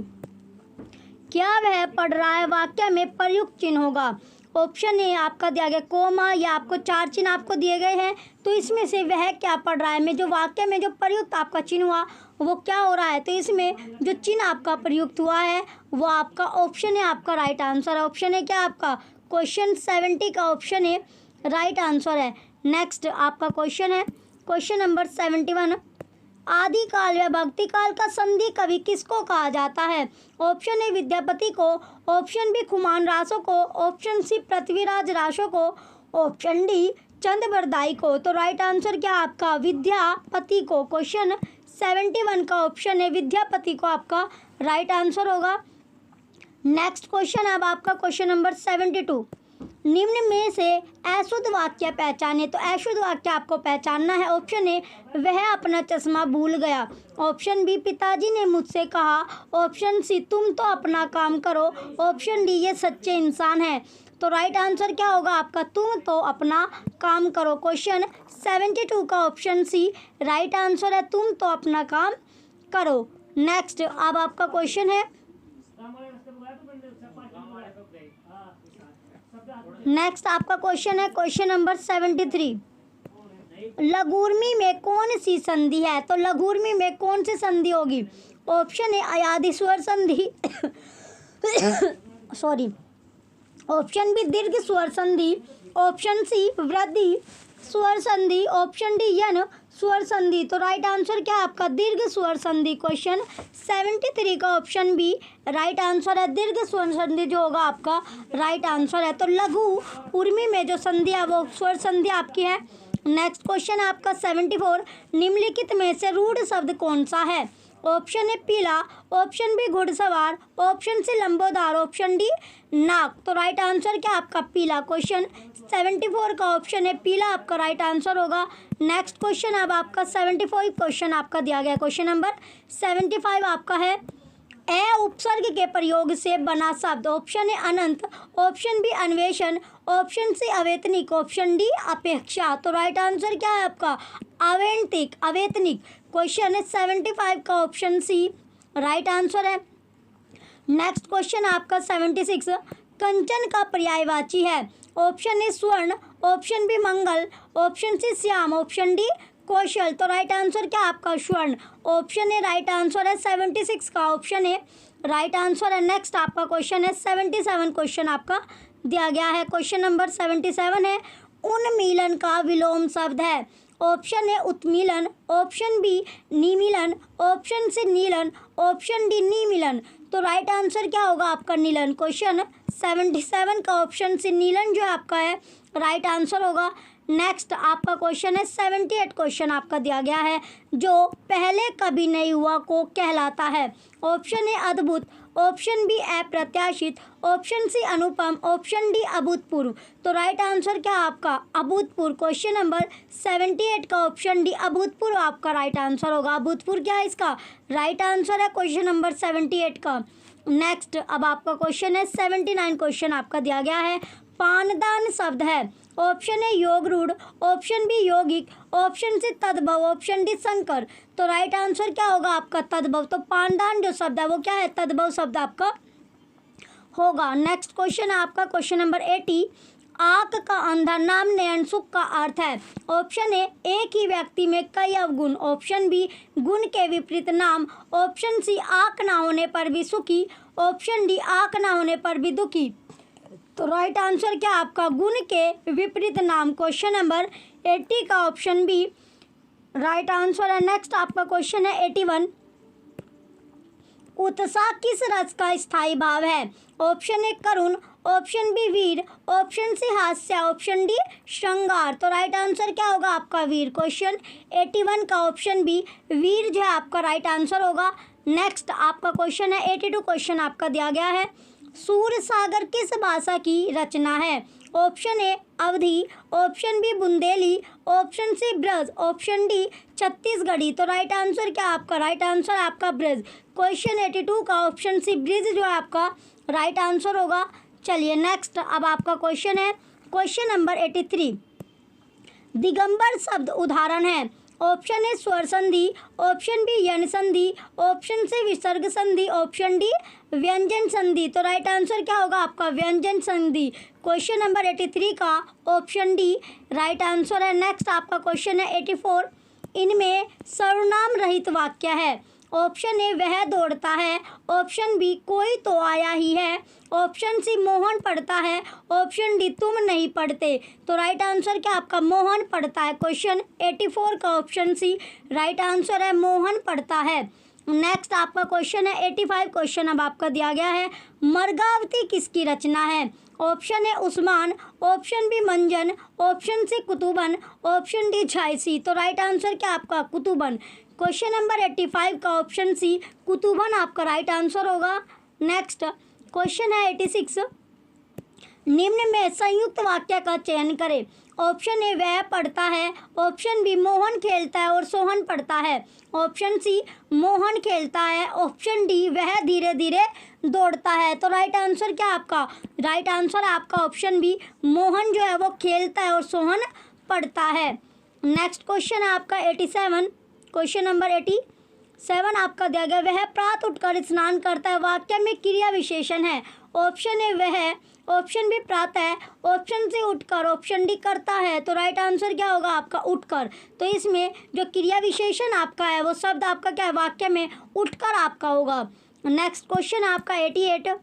क्या वह पढ़ रहा है वाक्य में प्रयुक्त चिन्ह होगा? ऑप्शन ए आपका दिया गया कोमा, या आपको 4 चिन्ह आपको दिए गए हैं, तो इसमें से वह क्या पढ़ रहा है में जो वाक्य में जो प्रयुक्त आपका चिन्ह हुआ वो क्या हो रहा है? तो इसमें जो चिन्ह आपका प्रयुक्त हुआ है वो आपका ऑप्शन ए आपका राइट आंसर है। ऑप्शन ए क्या आपका? क्वेश्चन 70 का ऑप्शन ए राइट आंसर है। नेक्स्ट आपका क्वेश्चन है क्वेश्चन नंबर 71, आदिकाल या भक्ति काल का संधि कवि किसको कहा जाता है? ऑप्शन ए विद्यापति को, ऑप्शन बी खुमान रासो को, ऑप्शन सी पृथ्वीराज रासो को, ऑप्शन डी चंद बरदाई को। तो राइट आंसर क्या आपका? विद्यापति को। क्वेश्चन 71 का ऑप्शन है विद्यापति को आपका राइट आंसर होगा। नेक्स्ट क्वेश्चन अब आपका क्वेश्चन नंबर 72, निम्न में से अशुद्ध वाक्य पहचाने। तो अशुद्ध वाक्य आपको पहचानना है। ऑप्शन ए वह अपना चश्मा भूल गया, ऑप्शन बी पिताजी ने मुझसे कहा, ऑप्शन सी तुम तो अपना काम करो, ऑप्शन डी ये सच्चे इंसान है। तो राइट आंसर क्या होगा आपका? तुम तो अपना काम करो। क्वेश्चन 72 का ऑप्शन सी राइट आंसर है, तुम तो अपना काम करो। नेक्स्ट अब आपका क्वेश्चन है नेक्स्ट आपका क्वेश्चन है क्वेश्चन नंबर 73, लघुर्मी में कौन सी संधि है? तो लघुर्मी में कौन सी संधि होगी? ऑप्शन ए अयादि स्वर संधि सॉरी, ऑप्शन बी दीर्घ स्वर संधि, ऑप्शन सी वृद्धि स्वर संधि, ऑप्शन डी यन स्वर संधि। तो राइट आंसर क्या आपका? दीर्घ स्वर संधि। क्वेश्चन 73 का ऑप्शन बी राइट आंसर है, दीर्घ स्वर संधि जो होगा आपका राइट आंसर है। तो लघु उर्मी में जो संधि है वो स्वर संधि आपकी है। नेक्स्ट क्वेश्चन है आपका 74, निम्नलिखित में से रूढ़ शब्द कौन सा है? ऑप्शन ए पीला, ऑप्शन बी घुड़सवार, ऑप्शन सी लंबोदार, ऑप्शन डी नाक। तो राइट आंसर क्या आपका? पीला। क्वेश्चन 74 का ऑप्शन है पीला आपका राइट आंसर होगा। नेक्स्ट क्वेश्चन अब आपका 75 क्वेश्चन आपका दिया गया, क्वेश्चन नंबर 75 आपका है ए उपसर्ग के प्रयोग से बना शब्द। ऑप्शन ए अनंत, ऑप्शन बी अन्वेषण, ऑप्शन सी अवेतनिक, ऑप्शन डी अपेक्षा। तो राइट आंसर क्या है आपका? अवेंतिक, अवेतनिक। क्वेश्चन है 75 का ऑप्शन सी राइट आंसर है। नेक्स्ट क्वेश्चन आपका 76, कंचन का पर्यायवाची है। ऑप्शन ए स्वर्ण, ऑप्शन बी मंगल, ऑप्शन सी श्याम, ऑप्शन डी कौशल। तो राइट आंसर क्या आपका? स्वर्ण। ऑप्शन ए राइट आंसर है 76 का ऑप्शन ए राइट आंसर है। नेक्स्ट आपका क्वेश्चन है 77 क्वेश्चन आपका दिया गया है। क्वेश्चन नंबर 77 है, उन्मीलन का विलोम शब्द है। ऑप्शन ए उत्मीलन, ऑप्शन बी निमीलन, ऑप्शन सी नीलन, ऑप्शन डी निमीलन। तो राइट आंसर क्या होगा आपका? नीलन। क्वेश्चन 77 का ऑप्शन सी नीलन जो आपका है राइट आंसर होगा। नेक्स्ट आपका क्वेश्चन है 78 क्वेश्चन आपका दिया गया है, जो पहले कभी नहीं हुआ को कहलाता है। ऑप्शन ए अद्भुत, ऑप्शन बी अप्रत्याशित, ऑप्शन सी अनुपम, ऑप्शन डी अभूतपूर्व। तो राइट आंसर क्या आपका? अभूतपूर्व। क्वेश्चन नंबर 78 का ऑप्शन डी अभूतपूर्व आपका राइट आंसर होगा। अभूतपूर्व क्या है इसका? राइट आंसर है क्वेश्चन नंबर 78 का। नेक्स्ट अब आपका क्वेश्चन है 79 क्वेश्चन आपका दिया गया है, पानदान शब्द है। ऑप्शन ए योग रूढ़, ऑप्शन बी यौगिक, ऑप्शन सी तद्भव, ऑप्शन डी संकर। तो राइट आंसर क्या होगा आपका? तद्भव। तो पानदान जो शब्द है वो क्या है? तद्भव शब्द आपका होगा। नेक्स्ट क्वेश्चन है आपका क्वेश्चन नंबर 80, आंख का अंधा, नाम नयन, सुख का अर्थ है। ऑप्शन ए, एक ही व्यक्ति में कई अवगुण। ऑप्शन बी, गुण के विपरीत नाम। ऑप्शन सी, आंख ना होने पर भी सुखी। ऑप्शन डी, आंख ना होने पर भी दुखी। तो राइट आंसर क्या आपका गुण के विपरीत नाम, क्वेश्चन नंबर 80 का ऑप्शन बी राइट आंसर है। नेक्स्ट आपका क्वेश्चन है 81। उत्साह किस रस का स्थायी भाव है? ऑप्शन ए करुण, ऑप्शन बी वीर, ऑप्शन सी हास्य, ऑप्शन डी श्रृंगार। तो राइट आंसर क्या होगा आपका वीर। क्वेश्चन 81 का ऑप्शन बी वीर जो है आपका राइट आंसर होगा। नेक्स्ट आपका क्वेश्चन है 82। क्वेश्चन आपका दिया गया है, सूर सागर किस भाषा की रचना है? Option A Awadhi, option B Bundeli, option C Braj, option D Chhattisgarhi. तो राइट आंसर क्या आपका राइट आंसर आपका ब्रज। क्वेश्चन 82 का ऑप्शन सी ब्रिज जो है आपका राइट आंसर होगा। चलिए नेक्स्ट अब आपका क्वेश्चन है क्वेश्चन नंबर 83। दिगंबर शब्द उदाहरण है। ऑप्शन ए स्वर संधि, ऑप्शन बी यन संधि, ऑप्शन सी विसर्ग संधि, ऑप्शन डी व्यंजन संधि। तो राइट आंसर क्या होगा आपका व्यंजन संधि। क्वेश्चन नंबर 83 का ऑप्शन डी राइट आंसर है। नेक्स्ट आपका क्वेश्चन है 84। इनमें सर्वनाम रहित वाक्य है। ऑप्शन ए वह दौड़ता है, ऑप्शन बी कोई तो आया ही है, ऑप्शन सी मोहन पढ़ता है, ऑप्शन डी तुम नहीं पढ़ते। तो राइट आंसर क्या आपका मोहन पढ़ता है। क्वेश्चन 84 का ऑप्शन सी राइट आंसर है, मोहन पढ़ता है। नेक्स्ट आपका क्वेश्चन है 85। क्वेश्चन अब आपका दिया गया है, मर्गावती किसकी रचना है? Option A Usman, option B Manjhan, option C Qutban, option D Jhansi. तो राइट आंसर क्या आपका कुतुबन। क्वेश्चन नंबर 85 का ऑप्शन सी कुतुबन आपका राइट आंसर होगा। नेक्स्ट क्वेश्चन है 86। निम्न में संयुक्त वाक्य का चयन करें। ऑप्शन ए वह पढ़ता है, ऑप्शन बी मोहन खेलता है और सोहन पढ़ता है, ऑप्शन सी मोहन खेलता है, ऑप्शन डी वह धीरे धीरे दौड़ता है। तो राइट आंसर क्या आपका राइट आंसर आपका ऑप्शन बी मोहन जो है वो खेलता है और सोहन पढ़ता है। नेक्स्ट क्वेश्चन है आपका 87। क्वेश्चन नंबर 87 आपका दिया गया, वह प्रातः उठकर स्नान करता है। वाक्य में क्रिया विशेषण है। ऑप्शन ए वह, ऑप्शन बी प्रातः, ऑप्शन सी उठकर, ऑप्शन डी करता है। तो राइट आंसर क्या होगा आपका उठकर। तो इसमें जो क्रिया विशेषण आपका है वो शब्द आपका क्या है वाक्य में उठकर आपका होगा। नेक्स्ट क्वेश्चन आपका 88।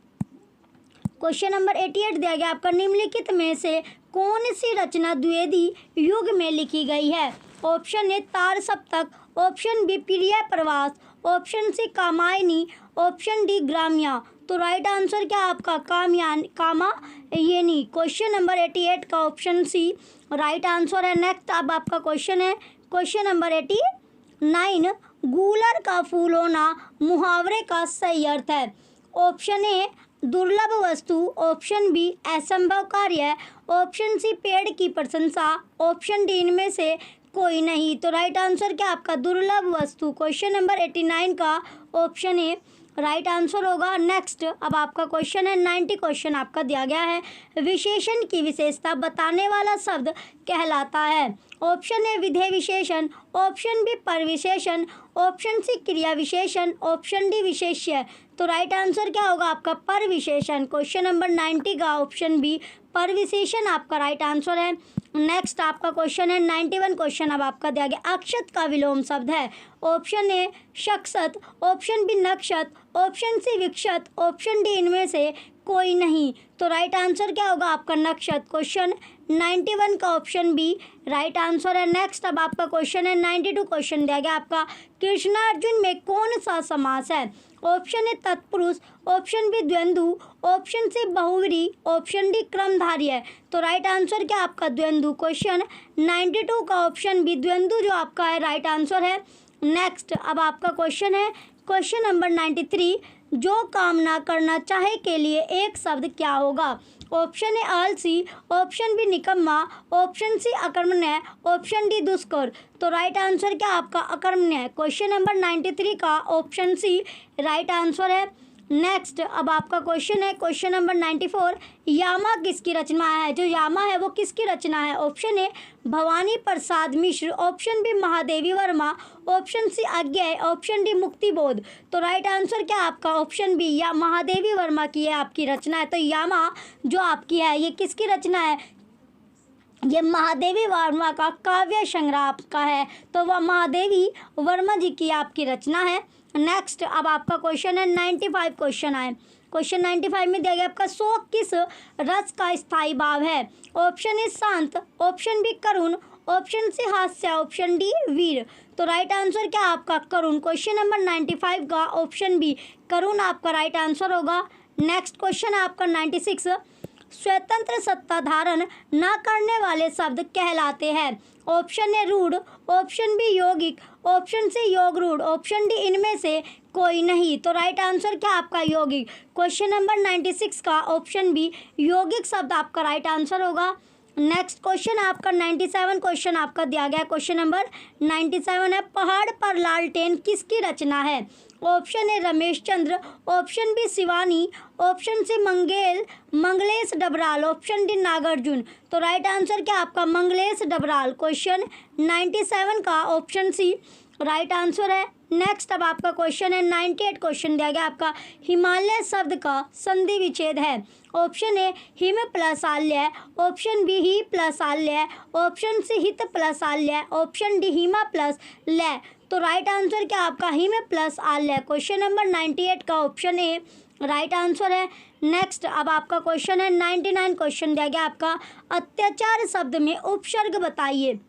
क्वेश्चन नंबर 88 दिया गया आपका, निम्नलिखित में से कौन सी रचना द्विवेदी युग में लिखी गई है? ऑप्शन ए तार सप्तक, option B Priya Pravas, option C Kamayani, option D Gramya. तो राइट आंसर क्या आपका कामायनी। क्वेश्चन नंबर 88 का ऑप्शन सी राइट आंसर है। नेक्स्ट अब आपका क्वेश्चन है क्वेश्चन नंबर 89। गूलर का फूल होना मुहावरे का सही अर्थ है। ऑप्शन ए दुर्लभ वस्तु, ऑप्शन बी असंभव कार्य, ऑप्शन सी पेड़ की प्रशंसा, ऑप्शन डी इनमें से कोई नहीं। तो राइट आंसर क्या आपका दुर्लभ वस्तु। क्वेश्चन नंबर 89 का ऑप्शन ए राइट आंसर होगा। नेक्स्ट अब आपका क्वेश्चन है 90। क्वेश्चन आपका दिया गया है, विशेषण की विशेषता बताने वाला शब्द कहलाता है। ऑप्शन ए विधेय विशेषण, ऑप्शन बी परविशेषण, ऑप्शन सी क्रिया विशेषण, ऑप्शन डी विशेष्य। तो राइट आंसर क्या होगा आपका परविशेषण। क्वेश्चन नंबर 90 का ऑप्शन बी परविशेषण आपका राइट आंसर है। नेक्स्ट आपका क्वेश्चन है 91। क्वेश्चन अब आपका दिया गया, अक्षत का विलोम शब्द है। ऑप्शन ए शक्षत, ऑप्शन बी नक्षत, ऑप्शन सी विक्षत, ऑप्शन डी इनमें से कोई नहीं। तो राइट आंसर क्या होगा आपका नक्षत। क्वेश्चन 91 का ऑप्शन बी राइट आंसर है। नेक्स्ट अब आपका क्वेश्चन है 92। क्वेश्चन दिया गया आपका, कृष्णार्जुन में कौन सा समास है? ऑप्शन ए तत्पुरुष, ऑप्शन बी द्वंद्व, ऑप्शन सी बहुव्रीहि, ऑप्शन डी क्रमधारय। तो राइट आंसर क्या आपका द्वंद्व। क्वेश्चन 92 का ऑप्शन बी द्वंद्व जो आपका है राइट आंसर है। नेक्स्ट अब आपका क्वेश्चन है क्वेश्चन नंबर 93। जो काम ना करना चाहे के लिए एक शब्द क्या होगा? ऑप्शन ए आलसी, ऑप्शन बी निकम्मा, ऑप्शन सी अकर्मण्य, ऑप्शन डी दुष्कर। तो राइट आंसर क्या आपका अकर्मण्य। क्वेश्चन नंबर 93 का ऑप्शन सी राइट आंसर है। नेक्स्ट अब आपका क्वेश्चन है क्वेश्चन नंबर 94। यामा किसकी रचना है? जो यामा है वो किसकी रचना है? Option A Bhavani Prasad Mishra, option B Mahadevi Verma, option C Agyeya, option D Muktibodh. तो राइट आंसर क्या आपका ऑप्शन बी या महादेवी वर्मा की है आपकी रचना है। तो यामा जो आपकी है ये किसकी रचना है? ये महादेवी वर्मा का काव्य संग्रह आपका है, तो वह महादेवी वर्मा जी की आपकी रचना है। नेक्स्ट अब आपका क्वेश्चन है 95 क्वेश्चन आए। क्वेश्चन 95 में दिया गया आपका शोक किस रस का स्थायी भाव है। ऑप्शन ए शांत, ऑप्शन बी करुण, ऑप्शन सी हास्य, ऑप्शन डी वीर। तो राइट आंसर क्या आपका करुण। क्वेश्चन नंबर 95 का ऑप्शन बी करुण आपका राइट आंसर होगा। नेक्स्ट क्वेश्चन है आपका 96, स्वतंत्र सत्ता धारण न करने वाले शब्द कहलाते हैं। ऑप्शन ए रूढ़, ऑप्शन बी यौगिक, ऑप्शन सी योग रूढ़, ऑप्शन डी इनमें से कोई नहीं। तो राइट आंसर क्या आपका यौगिक। क्वेश्चन नंबर 96 का ऑप्शन बी यौगिक शब्द आपका राइट आंसर होगा। नेक्स्ट क्वेश्चन आपका 97 क्वेश्चन आपका दिया गया। क्वेश्चन नंबर 97 है, पहाड़ पर लालटेन किसकी रचना है। Option A Ramesh Chandra, option B Shivani, option C Manglesh Dabral, option D Nagarjun. तो राइट आंसर क्या आपका मंगलेश डबराल। क्वेश्चन 97 का ऑप्शन सी राइट आंसर है। नेक्स्ट अब आपका क्वेश्चन है 98 क्वेश्चन दिया गया आपका, हिमालय शब्द का संधि विच्छेद है। ऑप्शन ए हिम प्लस आल्य, ऑप्शन बी ही प्लस आल्य, ऑप्शन सी हित प्लस आल्य, ऑप्शन डी हिमा प्लस लय। तो राइट आंसर क्या आपका हिम प्लस आल्य। क्वेश्चन नंबर 98 का ऑप्शन ए राइट आंसर है। नेक्स्ट अब आपका क्वेश्चन है 99 क्वेश्चन दिया गया आपका, अत्याचार शब्द में उपसर्ग बताइए।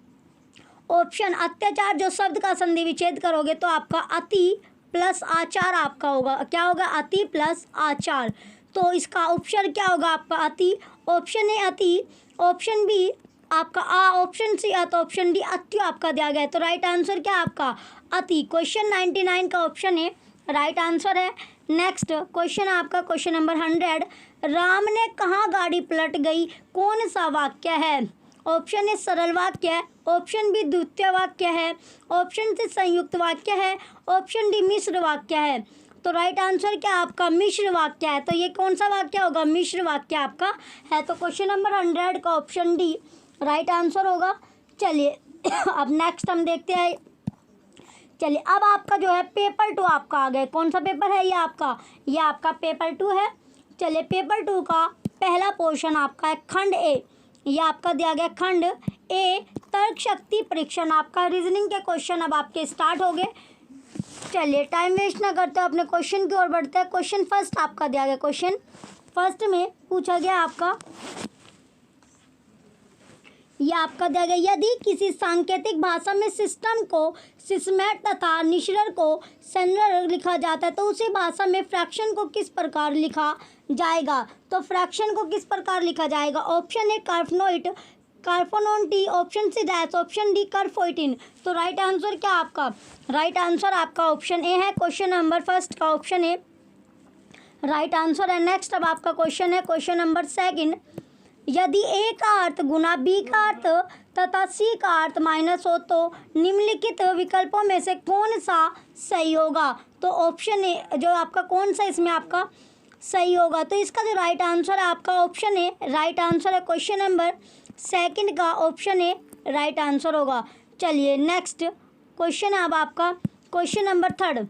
ऑप्शन अत्याचार जो शब्द का संधि विच्छेद करोगे तो आपका अति प्लस आचार आपका होगा। क्या होगा, अति प्लस आचार। तो इसका उपसर्ग क्या होगा आपका अति। ऑप्शन ए अति, ऑप्शन बी आपका आ, ऑप्शन सी अत, ऑप्शन डी अत्यु आपका दिया गया है। तो राइट आंसर क्या आपका अति। क्वेश्चन 99 का ऑप्शन ए राइट आंसर है। नेक्स्ट क्वेश्चन आपका क्वेश्चन नंबर 100, राम ने कहाँ गाड़ी पलट गई कौन सा वाक्य है। ऑप्शन ए सरल वाक्य है, ऑप्शन बी द्वितीय वाक्य है, ऑप्शन सी संयुक्त वाक्य है, ऑप्शन डी मिश्र वाक्य है। तो राइट आंसर क्या आपका मिश्र वाक्य है। तो ये कौन सा वाक्य होगा, मिश्र वाक्य आपका है। तो क्वेश्चन नंबर 100 का ऑप्शन डी राइट आंसर होगा। चलिए अब नेक्स्ट हम देखते हैं। चलिए अब आपका जो है पेपर 2 आपका आ गया। कौन सा पेपर है ये आपका पेपर 2 है। चलिए पेपर 2 का पहला पोर्शन आपका है खंड ए। ये आपका दिया गया खंड ए तर्क शक्ति परीक्षण, आपका रीजनिंग के क्वेश्चन अब आपके स्टार्ट हो गए। चलिए टाइम वेस्ट ना करते अपने क्वेश्चन की ओर बढ़ते हैं। क्वेश्चन फर्स्ट आपका दिया गया। क्वेश्चन फर्स्ट में पूछा गया आपका, यह आपका दिया गया, यदि किसी सांकेतिक भाषा में सिस्टम को सिस्मेट तथा निश्चर को सेंडर लिखा जाता है तो उसी भाषा में फ्रैक्शन को किस प्रकार लिखा जाएगा। तो फ्रैक्शन को किस प्रकार लिखा जाएगा। ऑप्शन ए कार्फनोइट, कार्फोनोटी, option C dash, option D कार्फोइटिन। तो राइट आंसर क्या आपका राइट आंसर आपका ऑप्शन ए है। क्वेश्चन नंबर फर्स्ट का ऑप्शन ए राइट आंसर है। नेक्स्ट अब आपका क्वेश्चन है क्वेश्चन नंबर सेकंड, यदि ए का अर्थ गुना बी का अर्थ तथा सी का अर्थ माइनस हो तो निम्नलिखित विकल्पों में से कौन सा सही होगा। तो ऑप्शन ए जो आपका कौन सा इसमें आपका सही होगा। तो इसका जो राइट आंसर है आपका ऑप्शन ए राइट आंसर है। क्वेश्चन नंबर सेकंड का ऑप्शन ए राइट आंसर होगा। चलिए नेक्स्ट क्वेश्चन है अब आपका question number third.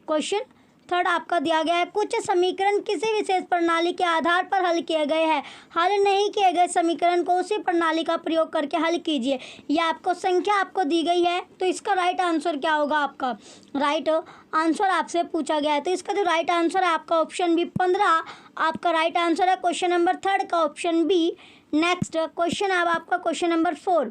Question third आपका दिया गया है, कुछ समीकरण किसी विशेष प्रणाली के आधार पर हल किए गए हैं, हल नहीं किए गए समीकरण को उसी प्रणाली का प्रयोग करके हल कीजिए। यह आपको संख्या आपको दी गई है तो इसका राइट आंसर क्या होगा। आपका राइट आंसर आपसे पूछा गया है तो इसका जो राइट आंसर है आपका ऑप्शन बी 15 आपका राइट आंसर है। क्वेश्चन नंबर थर्ड का ऑप्शन बी। नेक्स्ट क्वेश्चन अब आपका क्वेश्चन नंबर 4।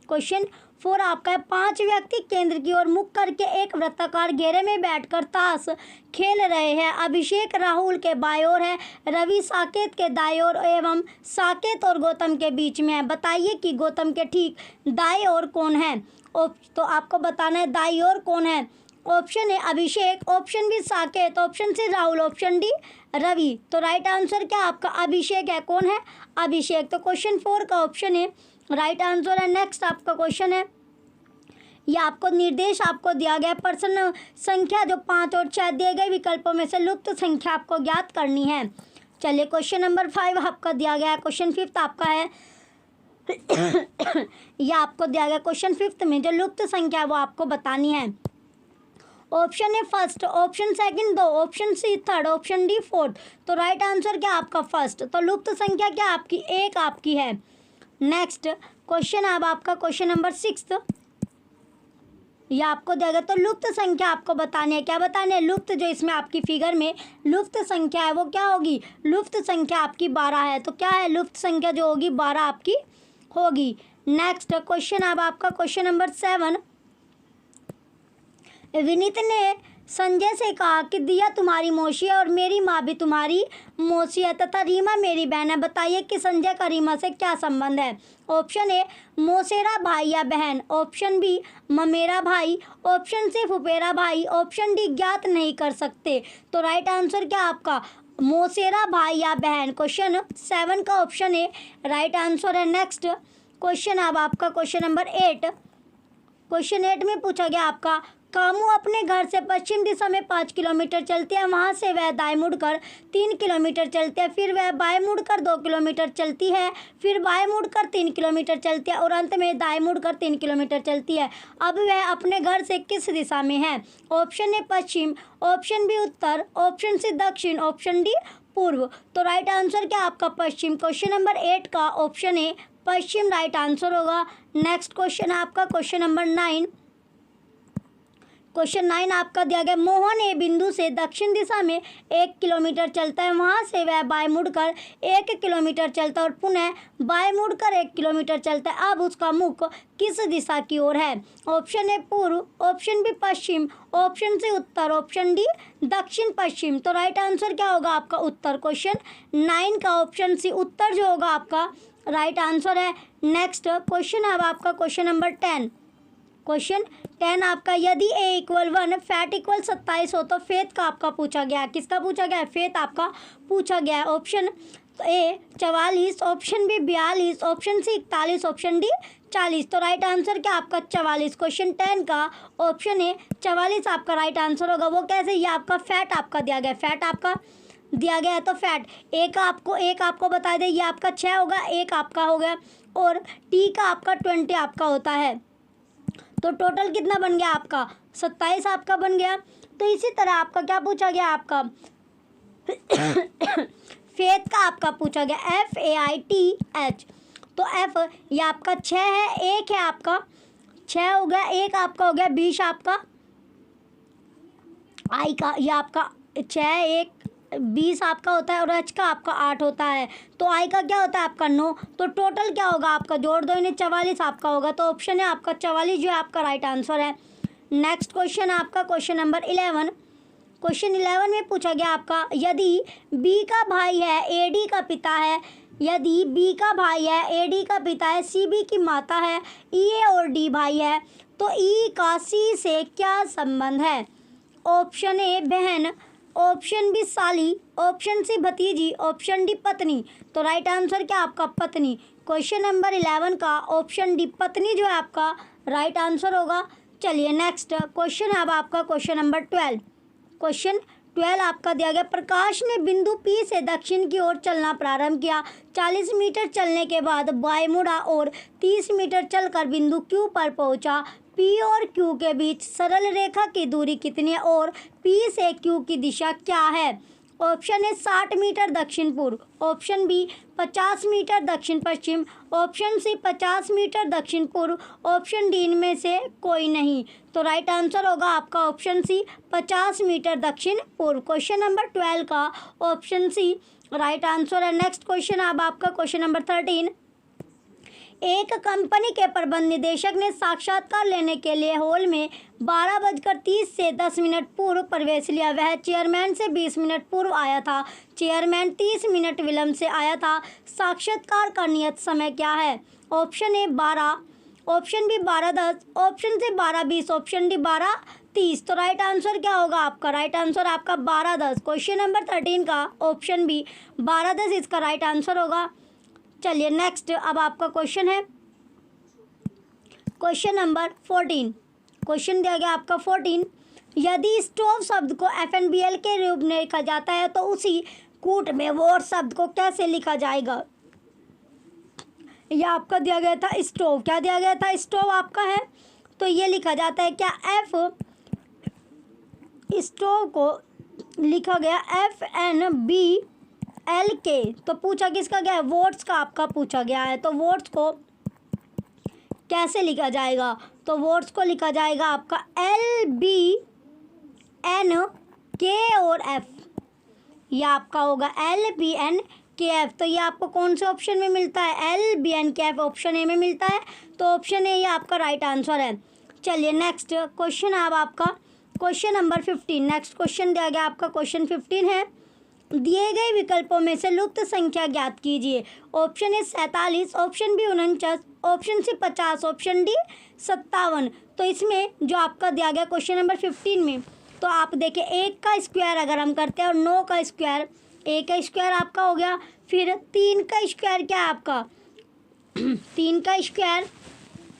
क्वेश्चन 4 आपका है, 5 व्यक्ति केंद्र की ओर मुख करके एक वृत्ताकार घेरे में बैठकर ताश खेल रहे हैं। अभिषेक राहुल के बाईं ओर है, रवि साकेत के दाईं ओर एवं साकेत और गौतम के बीच में है। बताइए कि गौतम के ठीक दाईं ओर कौन है। तो आपको बताना है दाईं ओर कौन है। Option A Abhishek, option B Saket, option C Rahul, option D Ravi. तो राइट आंसर क्या आपका अभिषेक है। कौन है अभिषेक। तो क्वेश्चन 4 का ऑप्शन ए राइट आंसर है। नेक्स्ट आपका क्वेश्चन है, यह आपको निर्देश आपको दिया गया प्रश्न संख्या जो 5 और 6 दिए गए विकल्पों में से लुप्त संख्या आपको ज्ञात करनी है। चलिए क्वेश्चन नंबर 5 आपका दिया गया है। क्वेश्चन 5 आपका है यह आपको दिया गया क्वेश्चन 5 में जो लुप्त संख्या है वो आपको बतानी है। Option A first, option second 2, option C third, option D fourth. तो राइट आंसर क्या आपका फर्स्ट। तो लुप्त संख्या क्या आपकी एक आपकी है। नेक्स्ट क्वेश्चन अब आपका क्वेश्चन नंबर 6, ये आपको देगा तो लुप्त संख्या आपको बतानी है। क्या बतानी है? लुप्त, जो इसमें आपकी फिगर में लुप्त संख्या है वो क्या होगी? लुप्त संख्या आपकी 12 है। तो क्या है? लुप्त संख्या जो होगी 12 आपकी होगी। नेक्स्ट क्वेश्चन अब आपका क्वेश्चन नंबर 7, विनीत ने संजय से कहा कि दिया तुम्हारी मौसी है और मेरी माँ भी तुम्हारी मौसी है तथा रीमा मेरी बहन है। बताइए कि संजय का रीमा से क्या संबंध है? ऑप्शन ए मौसेरा भाई या बहन, ऑप्शन बी ममेरा भाई, ऑप्शन सी फुफेरा भाई, ऑप्शन डी ज्ञात नहीं कर सकते। तो राइट आंसर क्या आपका? मौसेरा भाई या बहन। क्वेश्चन 7 का ऑप्शन ए राइट आंसर है। नेक्स्ट क्वेश्चन अब आपका क्वेश्चन नंबर 8, क्वेश्चन 8 में पूछा गया आपका कामू अपने घर से पश्चिम दिशा में 5 किलोमीटर चलती है, वहाँ से वह दाएं मुड़कर 3 किलोमीटर चलती है, फिर वह बाएं मुड़कर 2 किलोमीटर चलती है, फिर बाएं मुड़कर 3 किलोमीटर चलती है और अंत में दाएं मुड़कर 3 किलोमीटर चलती है। अब वह अपने घर से किस दिशा में है? ऑप्शन ए पश्चिम, ऑप्शन बी उत्तर, ऑप्शन सी दक्षिण, ऑप्शन डी पूर्व। तो राइट आंसर क्या आपका? पश्चिम। क्वेश्चन नंबर 8 का option A Paschim right answer होगा। नेक्स्ट क्वेश्चन आपका क्वेश्चन नंबर 9, क्वेश्चन 9 आपका दिया गया मोहन ए बिंदु से दक्षिण दिशा में 1 किलोमीटर चलता है, वहाँ से वह बाएं मुड़कर 1 किलोमीटर चलता है और पुनः बाएं मुड़कर 1 किलोमीटर चलता है। अब उसका मुख किस दिशा की ओर है? ऑप्शन ए पूर्व, ऑप्शन बी पश्चिम, ऑप्शन सी उत्तर, ऑप्शन डी दक्षिण पश्चिम। तो राइट आंसर क्या होगा आपका? उत्तर। क्वेश्चन 9 का ऑप्शन सी उत्तर जो होगा आपका राइट आंसर है। नेक्स्ट क्वेश्चन अब आपका क्वेश्चन नंबर 10, क्वेश्चन 10 आपका यदि a इक्वल 1 फैट इक्वल 27 हो तो फेथ का आपका पूछा गया है। किसका पूछा गया है? फेथ आपका पूछा गया है। Option A 44, option B 42, option C 41, option D 40। तो राइट आंसर क्या आपका? 44। क्वेश्चन 10 का ऑप्शन ए 44 आपका राइट आंसर होगा। वो कैसे? ये आपका फैट आपका दिया गया है, फैट आपका दिया गया है तो फैट एक आपको बता दें, ये आपका 6 होगा, एक आपका हो गया और टी का आपका 20 आपका होता है। तो टोटल कितना बन गया आपका? 27 आपका बन गया। तो इसी तरह आपका क्या पूछा गया आपका? फेथ का आपका पूछा गया FAITH। तो एफ ये आपका 6 है, एक है आपका 6 हो गया, एक आपका हो गया 20 आपका आई का, ये आपका 6 1 20 आपका होता है और एच का आपका 8 होता है। तो आई का क्या होता है आपका 9। तो टोटल क्या होगा आपका? जोड़ दो इन्हें, 44 आपका होगा। तो ऑप्शन है आपका 44 जो है आपका राइट आंसर है। नेक्स्ट क्वेश्चन आपका क्वेश्चन नंबर 11, क्वेश्चन 11 में पूछा गया आपका यदि बी का भाई है एडी का पिता है, यदि बी का भाई है एडी का पिता है, सी बी की माता है, ई ए और डी भाई है, तो ई का सी से क्या संबंध है? ऑप्शन ए बहन, ऑप्शन बी साली, ऑप्शन सी भतीजी, ऑप्शन डी पत्नी। तो राइट आंसर क्या आपका? पत्नी। क्वेश्चन नंबर 11 का ऑप्शन डी पत्नी जो है आपका राइट आंसर होगा। चलिए नेक्स्ट क्वेश्चन है अब आपका क्वेश्चन नंबर 12, क्वेश्चन 12 आपका दिया गया प्रकाश ने बिंदु पी से दक्षिण की ओर चलना प्रारंभ किया, 40 मीटर चलने के बाद बाएं मुड़ा और 30 मीटर चलकर बिंदु क्यू पर पहुंचा। पी और क्यू के बीच सरल रेखा की दूरी कितनी है और पी से क्यू की दिशा क्या है? ऑप्शन ए 60 मीटर दक्षिण पूर्व, ऑप्शन बी 50 मीटर दक्षिण पश्चिम, ऑप्शन सी 50 मीटर दक्षिण पूर्व, ऑप्शन डी इनमें से कोई नहीं। तो राइट आंसर होगा आपका ऑप्शन सी 50 मीटर दक्षिण पूर्व। क्वेश्चन नंबर 12 का ऑप्शन सी राइट आंसर है। नेक्स्ट क्वेश्चन अब आपका क्वेश्चन नंबर 13, एक कंपनी के प्रबंध निदेशक ने साक्षात्कार लेने के लिए हॉल में 12:30 से 10 मिनट पूर्व प्रवेश लिया। वह चेयरमैन से 20 मिनट पूर्व आया था, चेयरमैन 30 मिनट विलंब से आया था। साक्षात्कार का नियत समय क्या है? Option A 12, option B 12:10, option C 12:20, option D 12:30। तो राइट आंसर क्या होगा आपका? राइट आंसर आपका 12:10। क्वेश्चन नंबर 13 का ऑप्शन बी 12:10 इसका राइट आंसर होगा। चलिए नेक्स्ट अब आपका क्वेश्चन है क्वेश्चन नंबर 14, क्वेश्चन दिया गया आपका 14, यदि स्टोव शब्द को FNBL के रूप में लिखा जाता है तो उसी कूट में वॉर शब्द को कैसे लिखा जाएगा? यह आपका दिया गया था स्टोव, क्या दिया गया था? स्टोव आपका है तो ये लिखा जाता है क्या? स्टोव को लिखा गया FNB एल के, तो पूछा किसका गया है, वोट्स का आपका पूछा गया है। तो वोट्स को कैसे लिखा जाएगा, तो वोट्स को लिखा जाएगा आपका LBNK और F, ये आपका होगा LBNKF। तो ये आपको कौन से ऑप्शन में मिलता है, LBNKF ऑप्शन ए में मिलता है। तो ऑप्शन ए ये आपका राइट आंसर है। चलिए नेक्स्ट क्वेश्चन है अब आपका क्वेश्चन नंबर 15। नेक्स्ट क्वेश्चन दिया गया आपका क्वेश्चन 15 है, दिए गए विकल्पों में से लुप्त संख्या ज्ञात कीजिए। Option A 47, option B 49, option C 50, option D 57। तो इसमें जो आपका दिया गया क्वेश्चन नंबर 15 में, तो आप देखें 1 का स्क्वायर अगर हम करते हैं और 9 का स्क्वायर, 1 का स्क्वायर आपका हो गया, फिर 3 का स्क्वायर क्या है आपका 3 का स्क्वायर,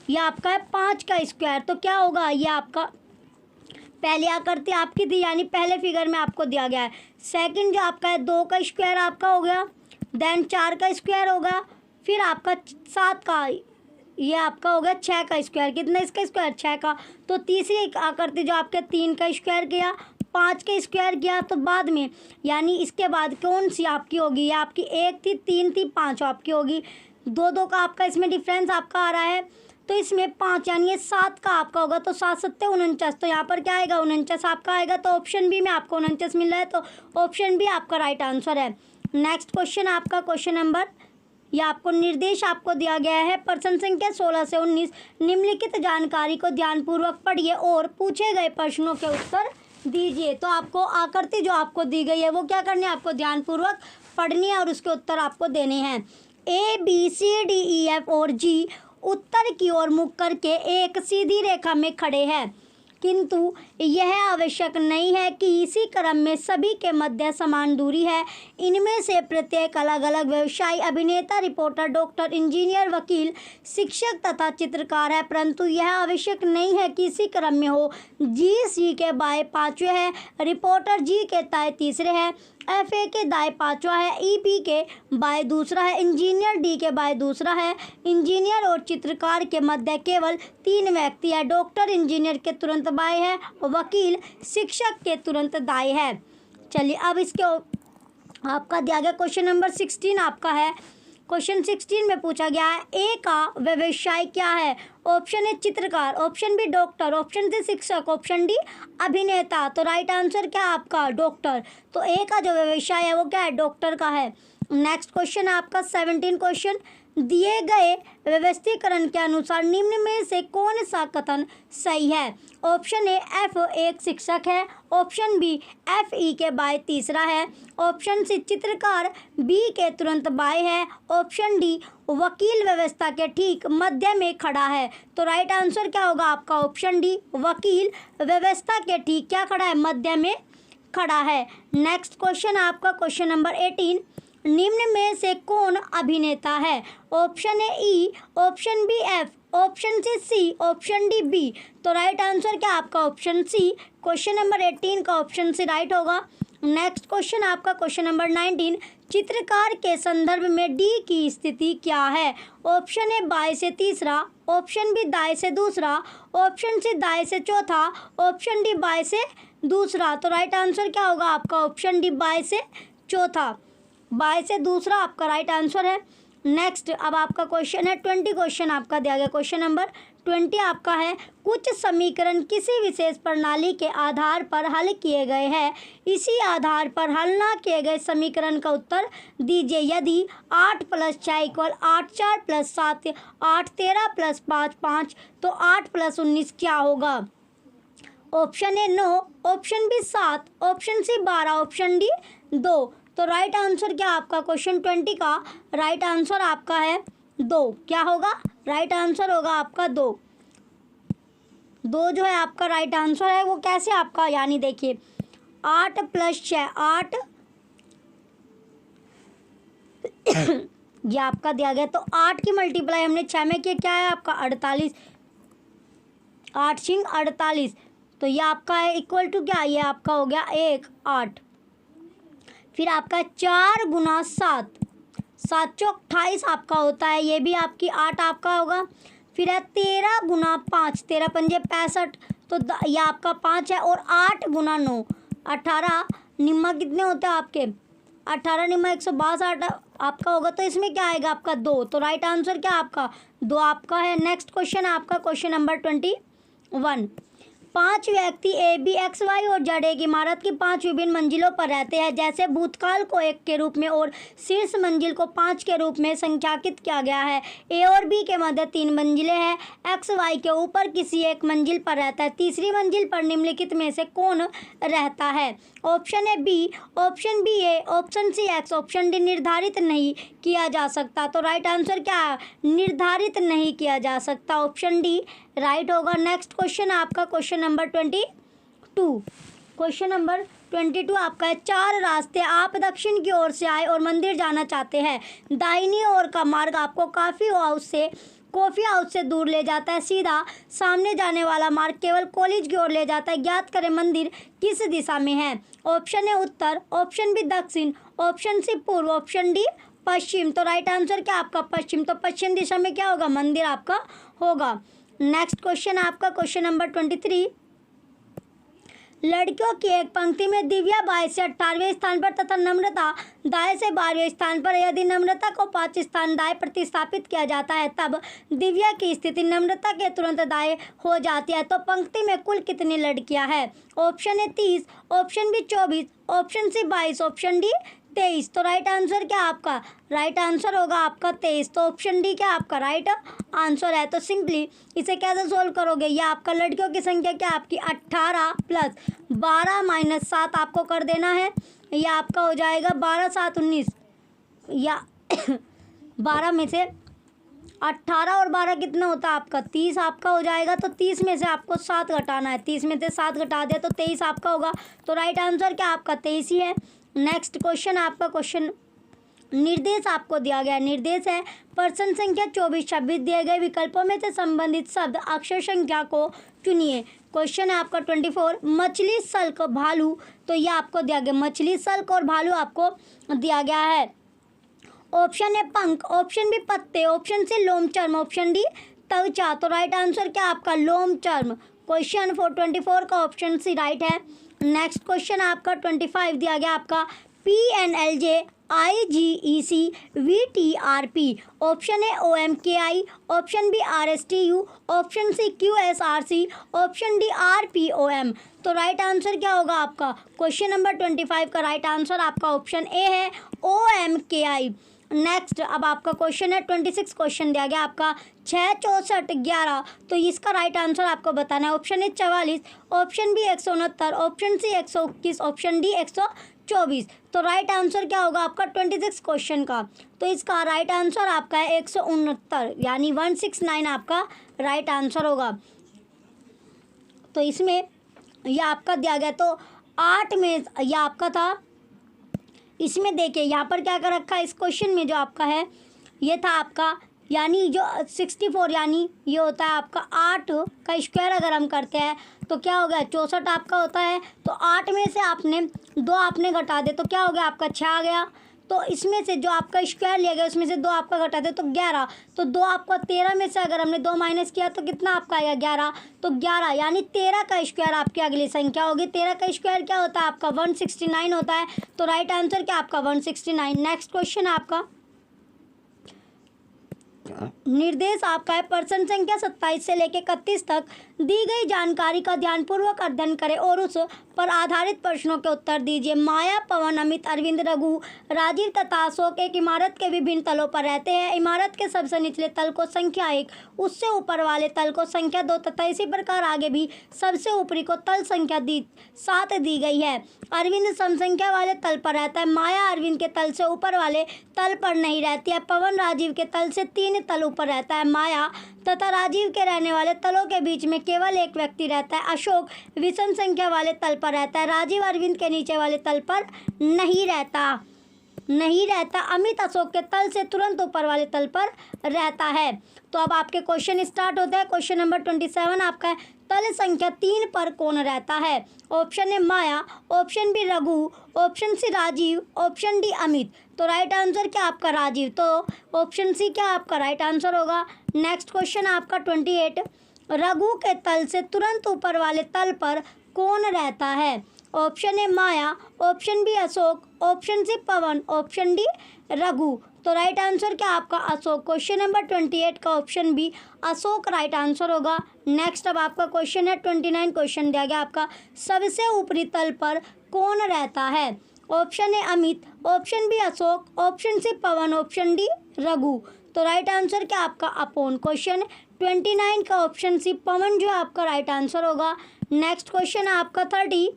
यह आपका है 5 का स्क्वायर। तो क्या होगा, ये आपका पहले आकृति आपकी थी, यानी पहले फिगर में आपको दिया गया है। सेकंड जो आपका है 2 का स्क्वायर आपका हो गया, देन 4 का स्क्वायर होगा, फिर आपका 7 का, ये आपका हो गया 6 का स्क्वायर। कितना इसका स्क्वायर, 6 का। तो तीसरी आकृति जो आपके 3 का स्क्वायर किया, 5 का स्क्वायर किया, तो बाद में यानी इसके बाद कौन सी आपकी होगी, ये आपकी 1 थी, 3 थी, 5 आपकी होगी। 2 का आपका इसमें डिफरेंस आपका आ रहा है, तो इसमें 5 यानी ये 7 का आपका होगा। तो 7 7 49, तो यहाँ पर क्या आएगा 49 आपका आएगा। तो ऑप्शन बी में आपको 49 मिल रहा है, तो ऑप्शन बी आपका राइट आंसर है। नेक्स्ट क्वेश्चन आपका क्वेश्चन नंबर, या आपको निर्देश आपको दिया गया है, प्रश्न संख्या 16 से 19 निम्नलिखित जानकारी को ध्यानपूर्वक पढ़िए और पूछे गए प्रश्नों के उत्तर दीजिए। तो आपको आकृति जो आपको दी गई है वो क्या करनी है, आपको ध्यानपूर्वक पढ़नी है और उसके उत्तर आपको देने हैं। ABCDEF और G उत्तर की ओर मुख करके एक सीधी रेखा में खड़े हैं, किंतु यह आवश्यक नहीं है कि इसी क्रम में सभी के मध्य समान दूरी है। इनमें से प्रत्येक अलग अलग व्यवसायी, अभिनेता, रिपोर्टर, डॉक्टर, इंजीनियर, वकील, शिक्षक तथा चित्रकार है, परंतु यह आवश्यक नहीं है कि इसी क्रम में हो। जी सी के बाएं पांचवें है, रिपोर्टर जी के दाएं तीसरे है, FA के दाएं पांचवा है, EB के बाएं दूसरा है, इंजीनियर D के बाएं दूसरा है। इंजीनियर और चित्रकार के मध्य केवल 3 व्यक्ति है, डॉक्टर इंजीनियर के तुरंत बाएं है, वकील शिक्षक के तुरंत दाएं है। चलिए अब इसके आपका दिया गया क्वेश्चन नंबर 16 आपका है। क्वेश्चन 16 में पूछा गया है, ए का व्यवसाय क्या है। ऑप्शन ए चित्रकार, option B doctor, option C शिक्षक, ऑप्शन डी अभिनेता। तो राइट आंसर क्या आपका डॉक्टर। तो ए का जो व्यवसाय है वो क्या है, डॉक्टर का है। नेक्स्ट क्वेश्चन है आपका 17 क्वेश्चन, दिए गए व्यवस्थीकरण के अनुसार निम्न में से कौन सा कथन सही है। ऑप्शन ए F एक शिक्षक है, ऑप्शन बी FE के बाएं तीसरा है, ऑप्शन सी चित्रकार B के तुरंत बाएं है, ऑप्शन डी वकील व्यवस्था के ठीक मध्य में खड़ा है। तो राइट आंसर क्या होगा आपका ऑप्शन डी, वकील व्यवस्था के ठीक क्या खड़ा है, मध्य में खड़ा है। नेक्स्ट क्वेश्चन आपका क्वेश्चन नंबर 18, निम्न में से कौन अभिनेता है। Option A E, option B F, option C option D B. तो राइट आंसर क्या आपका ऑप्शन सी, क्वेश्चन नंबर 18 का ऑप्शन सी राइट होगा। नेक्स्ट क्वेश्चन आपका क्वेश्चन नंबर 19, चित्रकार के संदर्भ में डी की स्थिति क्या है। ऑप्शन ए बाएं से तीसरा, ऑप्शन बी दाएं से दूसरा, ऑप्शन सी दाएं से चौथा, ऑप्शन डी बाएं से दूसरा। तो राइट आंसर क्या होगा आपका ऑप्शन डी बाएं से चौथा, बाएं से दूसरा आपका राइट आंसर है। नेक्स्ट अब आपका क्वेश्चन है 20 क्वेश्चन आपका दिया गया क्वेश्चन नंबर 20 आपका है, कुछ समीकरण किसी विशेष प्रणाली के आधार पर हल किए गए हैं, इसी आधार पर हल ना किए गए समीकरण का उत्तर दीजिए। यदि 8 + 6 = 8, 4 + 7 8, 13 + 5 5, तो 8 + 19 क्या होगा। Option A 9, option B 7, option C 12, option D 2। तो राइट आंसर क्या आपका क्वेश्चन 20 का राइट आंसर आपका है 2। क्या होगा राइट आंसर होगा आपका 2। 2 जो है आपका राइट आंसर है वो कैसे आपका, यानी देखिए 8 + 6 8 ये आपका दिया गया, तो 8 की मल्टीप्लाई हमने 6 में किया, क्या है आपका 48, 8 × 48। तो ये आपका है इक्वल टू क्या, ये आपका हो गया 1 8। फिर आपका 4 × 7 7 चौक 28 आपका होता है, ये भी आपकी 8 आपका होगा। फिर है 13 × 5 13 पंजे 65, तो ये आपका 5 है। और 8 × 9 18, निम्मा कितने होते हैं आपके 18 निम्मा 162 आपका होगा, तो इसमें क्या आएगा आपका 2। तो राइट आंसर क्या आपका 2 आपका है। नेक्स्ट क्वेश्चन आपका क्वेश्चन नंबर 21। 5 व्यक्ति ए बी एक्स वाई और जेड एक इमारत की 5 विभिन्न मंजिलों पर रहते हैं। जैसे भूतकाल को 1 के रूप में और शीर्ष मंजिल को 5 के रूप में संख्याकित किया गया है। ए और बी के मध्य 3 मंजिलें हैं। एक्स वाई के ऊपर किसी एक मंजिल पर रहता है। तीसरी मंजिल पर निम्नलिखित में से कौन रहता है? Option A B, option B A, option C X, option D निर्धारित नहीं किया जा सकता। तो राइट आंसर क्या है? निर्धारित नहीं किया जा सकता, ऑप्शन डी राइट होगा। नेक्स्ट क्वेश्चन आपका क्वेश्चन नंबर 22। क्वेश्चन नंबर 22 आपका है 4 रास्ते आप दक्षिण की ओर से आए और मंदिर जाना चाहते हैं। दाहिनी ओर का मार्ग आपको कॉफ़ी हाउस से दूर ले जाता है। सीधा सामने जाने वाला मार्ग केवल कॉलेज की ओर ले जाता है। ज्ञात करें मंदिर किस दिशा में है? ऑप्शन ए उत्तर, ऑप्शन बी दक्षिण, ऑप्शन सी पूर्व, ऑप्शन डी पश्चिम। तो राइट आंसर क्या आपका पश्चिम। तो पश्चिम दिशा में क्या होगा? मंदिर आपका होगा। नेक्स्ट क्वेश्चन आपका क्वेश्चन नंबर 23। लड़कियों की एक पंक्ति में दिव्या बाएं से 18वें स्थान पर तथा नम्रता दाएं से 12वें स्थान पर। यदि नम्रता को 5 स्थान दाएं प्रतिस्थापित किया जाता है तब दिव्या की स्थिति नम्रता के तुरंत दाएं हो जाती है। तो पंक्ति में कुल कितनी लड़कियां हैं? Option A 30, option B 24, option C 22, option D 23। तो राइट आंसर क्या आपका? राइट आंसर होगा आपका 23। तो ऑप्शन डी क्या आपका राइट आंसर है। तो सिंपली इसे कैसे सोल्व करोगे? ये आपका लड़कियों की संख्या क्या आपकी 18 प्लस 12 माइनस 7 आपको कर देना है। यह आपका हो जाएगा 12 7 19 या 12 में से 18 और 12 कितना होता है आपका 30 आपका हो जाएगा। तो 30 में से आपको 7 घटाना है। 30 में से 7 घटा दिया तो 23 आपका होगा। तो राइट आंसर क्या आपका 23 ही है। नेक्स्ट क्वेश्चन आपका क्वेश्चन निर्देश आपको दिया गया। निर्देश है प्रश्न संख्या 24 26 दिए गए विकल्पों में से संबंधित शब्द अक्षर संख्या को चुनिए। क्वेश्चन है आपका 24 मछली सल्क भालू। तो ये आपको दिया गया मछली सल्क और भालू आपको दिया गया है। ऑप्शन ए पंख, ऑप्शन बी पत्ते, ऑप्शन सी लोम चर्म, ऑप्शन डी त्वचा। तो राइट आंसर क्या आपका लोम चर्म। क्वेश्चन 24 का ऑप्शन सी राइट है। नेक्स्ट क्वेश्चन आपका 25 दिया गया आपका PNLJ IGEC VTRP। Option A OMKI, option B RSTU, option C QSRC, option D RPOM। तो राइट आंसर क्या होगा आपका? क्वेश्चन नंबर 25 का राइट आंसर आपका ऑप्शन ए है OMKI। नेक्स्ट अब आपका क्वेश्चन है 26 क्वेश्चन दिया गया आपका 6 64 11। तो इसका राइट आंसर आपको बताना है। Option A 44, option B 169, option C 121, option D 124। तो राइट आंसर क्या होगा आपका 26 क्वेश्चन का? तो इसका राइट आंसर आपका है 169 यानी 169 आपका राइट आंसर होगा। तो इसमें यह आपका दिया गया। तो 8 में यह आपका था। इसमें देखिए यहाँ पर क्या कर रखा है इस क्वेश्चन में जो आपका है ये था आपका यानी जो 64 यानी ये होता है आपका 8 का स्क्वायर अगर हम करते हैं तो क्या हो गया 64 आपका होता है। तो 8 में से आपने 2 आपने घटा दे तो क्या हो गया आपका 6 आ गया। तो इसमें से जो आपका स्क्वायर लिया गया उसमें से 2 आपका घटा दे तो 11। तो 2 आपका 13 में से अगर हमने 2 माइनस किया तो कितना आपका आएगा 11। तो 11 यानी 13 का स्क्वायर आपकी अगली संख्या होगी। 13 का स्क्वायर क्या होता है आपका 169 होता है। तो राइट आंसर क्या आपका 169। नेक्स्ट क्वेश्चन आपका निर्देश आपका है प्रश्न संख्या 27 से लेकर 31 तक दी गई जानकारी का ध्यानपूर्वक अध्ययन करें और उस पर आधारित प्रश्नों के उत्तर दीजिए। माया, पवन, अमित, अरविंद, रघु, राजीव तथा अशोक एक इमारत के विभिन्न तलों पर रहते हैं। इमारत के सबसे निचले तल को संख्या 1, उससे ऊपर वाले तल को संख्या 2 तथा इसी प्रकार आगे भी सबसे ऊपरी को तल संख्या 7 दी गई है। अरविंद सम संख्या वाले तल पर रहता है। माया अरविंद के तल से ऊपर वाले तल पर नहीं रहती है। पवन राजीव के तल से 3 तल ऊपर रहता है। माया तथा राजीव के रहने वाले तलों के बीच में केवल एक व्यक्ति रहता है। अशोक विषम संख्या वाले तल पर रहता है। राजीव अरविंद के नीचे वाले तल पर नहीं रहता। अमित अशोक के तल से तुरंत ऊपर वाले तल पर रहता है। तो अब आपके क्वेश्चन स्टार्ट होता है। क्वेश्चन नंबर 27 आपका है तल संख्या 3 पर कौन रहता है? Option A Maya, option B Raghu, option C Rajiv, option D Amit. तो राइट आंसर क्या आपका राजीव। तो ऑप्शन सी क्या आपका राइट आंसर होगा। नेक्स्ट क्वेश्चन आपका 28 रघु के तल से तुरंत ऊपर वाले तल पर कौन रहता है? Option A Maya, option B Ashok, option C Pawan, option D Raghu. तो राइट आंसर क्या आपका अशोक। क्वेश्चन नंबर 28 का option B Ashok right answer होगा। नेक्स्ट अब आपका क्वेश्चन है 29 क्वेश्चन दिया गया आपका, सबसे ऊपरी तल पर कौन रहता है। Option A Amit, option B Ashok, option C Pawan, option D Raghu. तो राइट आंसर क्या आपका अपोन। क्वेश्चन 29 का ऑप्शन सी पवन जो है आपका राइट आंसर होगा। नेक्स्ट क्वेश्चन है आपका 30,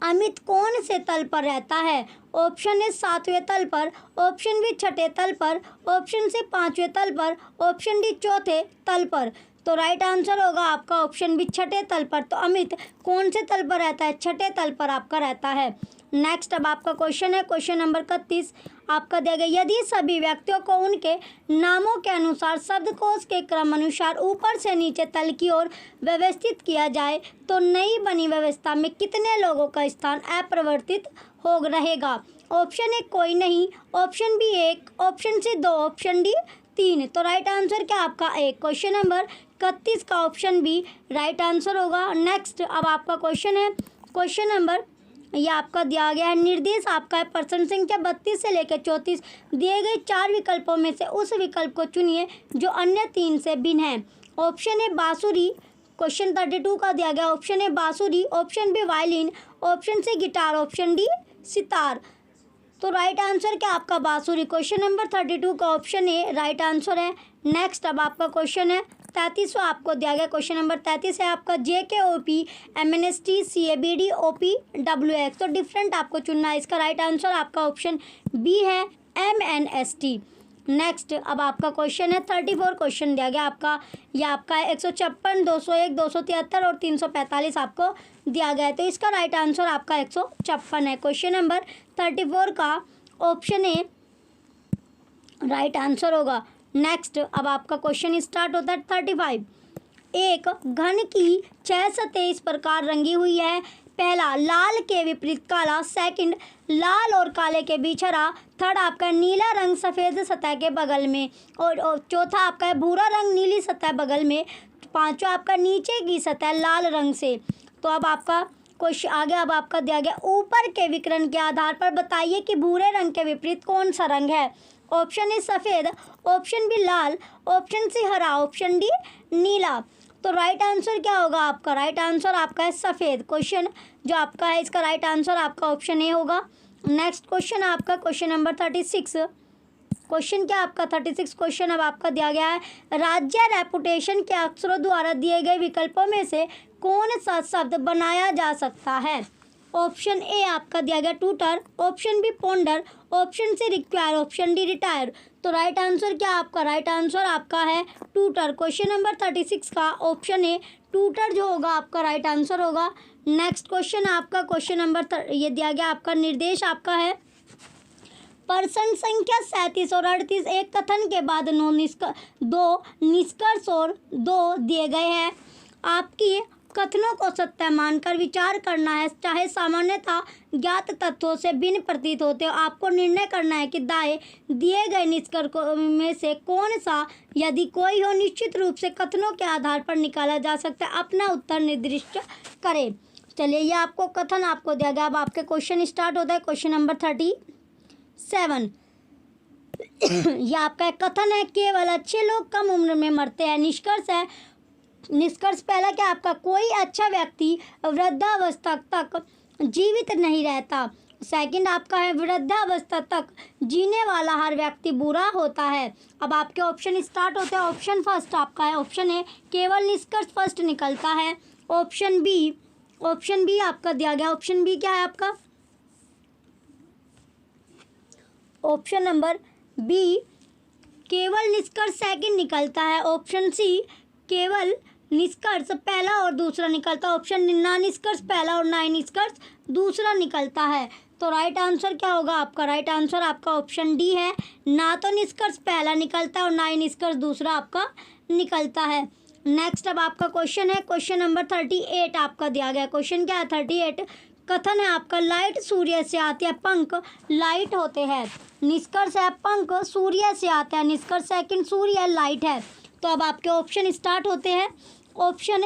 अमित कौन से तल पर रहता है। ऑप्शन ए 7वें तल पर, ऑप्शन बी 6ठे तल पर, ऑप्शन सी 5वें तल पर, ऑप्शन डी 4थे तल पर। तो राइट आंसर होगा आपका ऑप्शन बी 6ठे तल पर। तो अमित कौन से तल पर रहता है, 6ठे तल पर आपका रहता है। नेक्स्ट अब आपका क्वेश्चन है क्वेश्चन नंबर 31 आपका दिया गया, यदि सभी व्यक्तियों को उनके नामों के अनुसार शब्दकोश के क्रम अनुसार ऊपर से नीचे तल की ओर व्यवस्थित किया जाए तो नई बनी व्यवस्था में कितने लोगों का स्थान अपरिवर्तित हो रहेगा। ऑप्शन ए कोई नहीं, option B 1, option C 2, option D 3। तो राइट आंसर क्या आपका 1। क्वेश्चन नंबर 31 का ऑप्शन बी राइट आंसर होगा। नेक्स्ट अब आपका क्वेश्चन है क्वेश्चन नंबर, ये आपका दिया गया है निर्देश आपका है प्रश्न संख्या 32 से लेकर 34 दिए गए 4 विकल्पों में से उस विकल्प को चुनिए जो अन्य 3 से भिन्न है। ऑप्शन ए बांसुरी, क्वेश्चन 32 का दिया गया, ऑप्शन ए बांसुरी, option B violin, option C guitar, option D sitar. तो राइट आंसर क्या आपका बांसुरी। क्वेश्चन नंबर 32 का ऑप्शन ए राइट आंसर है। नेक्स्ट अब आपका क्वेश्चन है 33 आपको दिया गया, क्वेश्चन नंबर 33 है आपका JKOP MNST CABD OPWX। तो डिफरेंट आपको चुनना है, इसका राइट आंसर आपका ऑप्शन बी है MNST। नेक्स्ट अब आपका क्वेश्चन है 34 क्वेश्चन दिया गया आपका, यह आपका है 156, 201, 273 और 345 आपको दिया गया है। तो इसका राइट आंसर आपका 156 है। क्वेश्चन नंबर 34 का ऑप्शन ए राइट आंसर होगा। नेक्स्ट अब आपका क्वेश्चन स्टार्ट होता है 35, एक घन की 6 सतहें इस प्रकार रंगी हुई है, पहला लाल के विपरीत काला, सेकंड लाल और काले के बीच हरा, थर्ड आपका नीला रंग सफ़ेद सतह के बगल में, और चौथा आपका है भूरा रंग नीली सतह बगल में, पांचवा आपका नीचे की सतह लाल रंग से। तो अब आपका क्वेश्चन आगे अब आपका दिया गया, ऊपर के विकर्ण के आधार पर बताइए कि भूरे रंग के विपरीत कौन सा रंग है। ऑप्शन ए सफ़ेद, ऑप्शन बी लाल, ऑप्शन सी हरा, ऑप्शन डी नीला। तो राइट आंसर क्या होगा आपका, राइट आंसर आपका है सफ़ेद। क्वेश्चन जो आपका है इसका राइट आंसर आपका ऑप्शन ए होगा। नेक्स्ट क्वेश्चन आपका क्वेश्चन नंबर 36, क्वेश्चन क्या आपका 36 क्वेश्चन अब आपका दिया गया है, राज्य रेपुटेशन के अक्षरों द्वारा दिए गए विकल्पों में से कौन सा शब्द बनाया जा सकता है। ऑप्शन ए आपका दिया गया tutor, option B ponder, option C require, option D retire. तो राइट आंसर क्या आपका, राइट आंसर आपका है टूटर। क्वेश्चन नंबर 36 का ऑप्शन ए टूटर जो होगा आपका राइट आंसर होगा। नेक्स्ट क्वेश्चन आपका क्वेश्चन नंबर ये दिया गया आपका निर्देश आपका है प्रश्न संख्या 37 और 38 एक कथन के बाद दो निष्कर्ष और 2 दिए गए हैं। आपकी कथनों को सत्य मानकर विचार करना है, चाहे सामान्यतः ज्ञात तत्वों से भिन्न प्रतीत होते हो। आपको निर्णय करना है कि दाएं दिए गए निष्कर्ष में से कौन सा यदि कोई हो निश्चित रूप से कथनों के आधार पर निकाला जा सकता है। अपना उत्तर निर्दिष्ट करें। चलिए ये आपको कथन आपको दिया गया। अब आपके क्वेश्चन स्टार्ट होता है क्वेश्चन नंबर 37। यह आपका एक कथन है, केवल अच्छे लोग कम उम्र में मरते हैं। निष्कर्ष है, निष्कर्ष पहला क्या आपका, कोई अच्छा व्यक्ति वृद्धावस्था तक जीवित नहीं रहता। सेकंड आपका है, वृद्धावस्था तक जीने वाला हर व्यक्ति बुरा होता है। अब आपके ऑप्शन स्टार्ट होते हैं। ऑप्शन फर्स्ट आपका है, ऑप्शन ए केवल निष्कर्ष फर्स्ट निकलता है। ऑप्शन बी आपका दिया गया, ऑप्शन बी क्या है आपका, ऑप्शन नंबर बी केवल निष्कर्ष सेकंड निकलता है। ऑप्शन सी केवल निष्कर्ष पहला और दूसरा निकलता है। ऑप्शन ना निष्कर्ष पहला और ना ही निष्कर्ष दूसरा निकलता है। तो राइट आंसर क्या होगा आपका, राइट आंसर आपका ऑप्शन डी है, ना तो निष्कर्ष पहला निकलता है और ना ही निष्कर्ष दूसरा आपका निकलता है। नेक्स्ट अब आपका क्वेश्चन है क्वेश्चन नंबर 38 आपका दिया गया। क्वेश्चन क्या है 38, कथन है आपका, लाइट सूर्य से आती है, पंख लाइट होते हैं। निष्कर्ष है पंख सूर्य से आता है, निष्कर्ष सेकंड सूर्य लाइट है। तो अब आपके ऑप्शन स्टार्ट होते हैं। ऑप्शन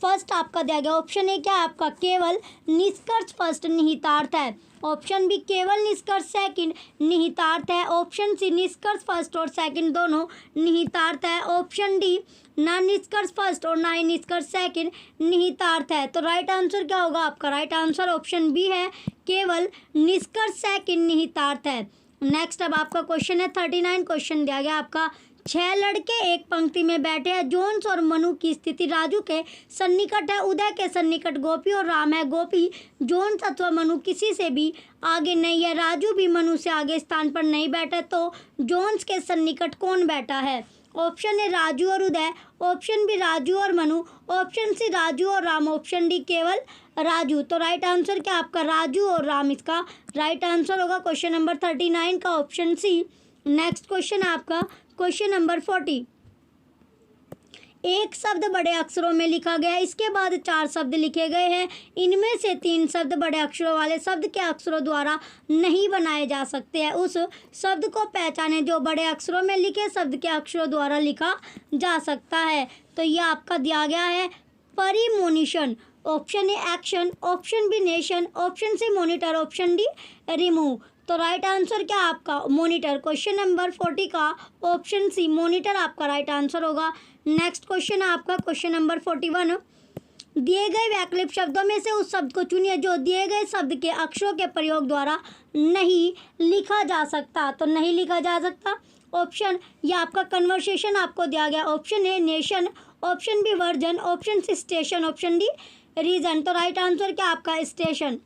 फर्स्ट आपका दिया गया ऑप्शन ए क्या है आपका केवल निष्कर्ष फर्स्ट निहितार्थ है। ऑप्शन बी केवल निष्कर्ष सेकंड निहितार्थ है। ऑप्शन सी निष्कर्ष फर्स्ट और सेकंड दोनों निहितार्थ है। ऑप्शन डी ना निष्कर्ष फर्स्ट और ना ही निष्कर्ष सेकंड निहितार्थ है। तो राइट आंसर क्या होगा आपका? राइट आंसर ऑप्शन बी है, केवल निष्कर्ष सेकंड निहितार्थ है। नेक्स्ट अब आपका क्वेश्चन है 39। क्वेश्चन दिया गया आपका 6 लड़के एक पंक्ति में बैठे हैं। जोन्स और मनु की स्थिति राजू के सन्निकट है। उदय के सन्निकट गोपी और राम है। गोपी जोन्स अथवा मनु किसी से भी आगे नहीं है। राजू भी मनु से आगे स्थान पर नहीं बैठा, तो जोन्स के सन्निकट कौन बैठा है? ऑप्शन ए राजू और उदय, ऑप्शन बी राजू और मनु, ऑप्शन सी राजू और राम, ऑप्शन डी केवल राजू। तो राइट आंसर क्या आपका? राजू और राम इसका राइट आंसर होगा क्वेश्चन नंबर 39 का ऑप्शन सी। नेक्स्ट क्वेश्चन आपका क्वेश्चन नंबर 40। एक शब्द बड़े अक्षरों में लिखा गया है, इसके बाद 4 शब्द लिखे गए हैं। इनमें से 3 शब्द बड़े अक्षरों वाले शब्द के अक्षरों द्वारा नहीं बनाए जा सकते हैं। उस शब्द को पहचाने जो बड़े अक्षरों में लिखे शब्द के अक्षरों द्वारा लिखा जा सकता है। तो ये आपका दिया गया है premonition. Option A action, option B nation, option C monitor, option D remove. तो राइट आंसर क्या आपका? मॉनिटर। क्वेश्चन नंबर 40 का ऑप्शन सी मॉनिटर आपका राइट आंसर होगा। नेक्स्ट क्वेश्चन है आपका क्वेश्चन नंबर 41। दिए गए वैकल्पिक शब्दों में से उस शब्द को चुनिए जो दिए गए शब्द के अक्षरों के प्रयोग द्वारा नहीं लिखा जा सकता। तो नहीं लिखा जा सकता ऑप्शन या आपका कन्वर्सेशन आपको दिया गया। Option A nation, option B version, option C station, option D region. तो राइट आंसर क्या आपका? स्टेशन।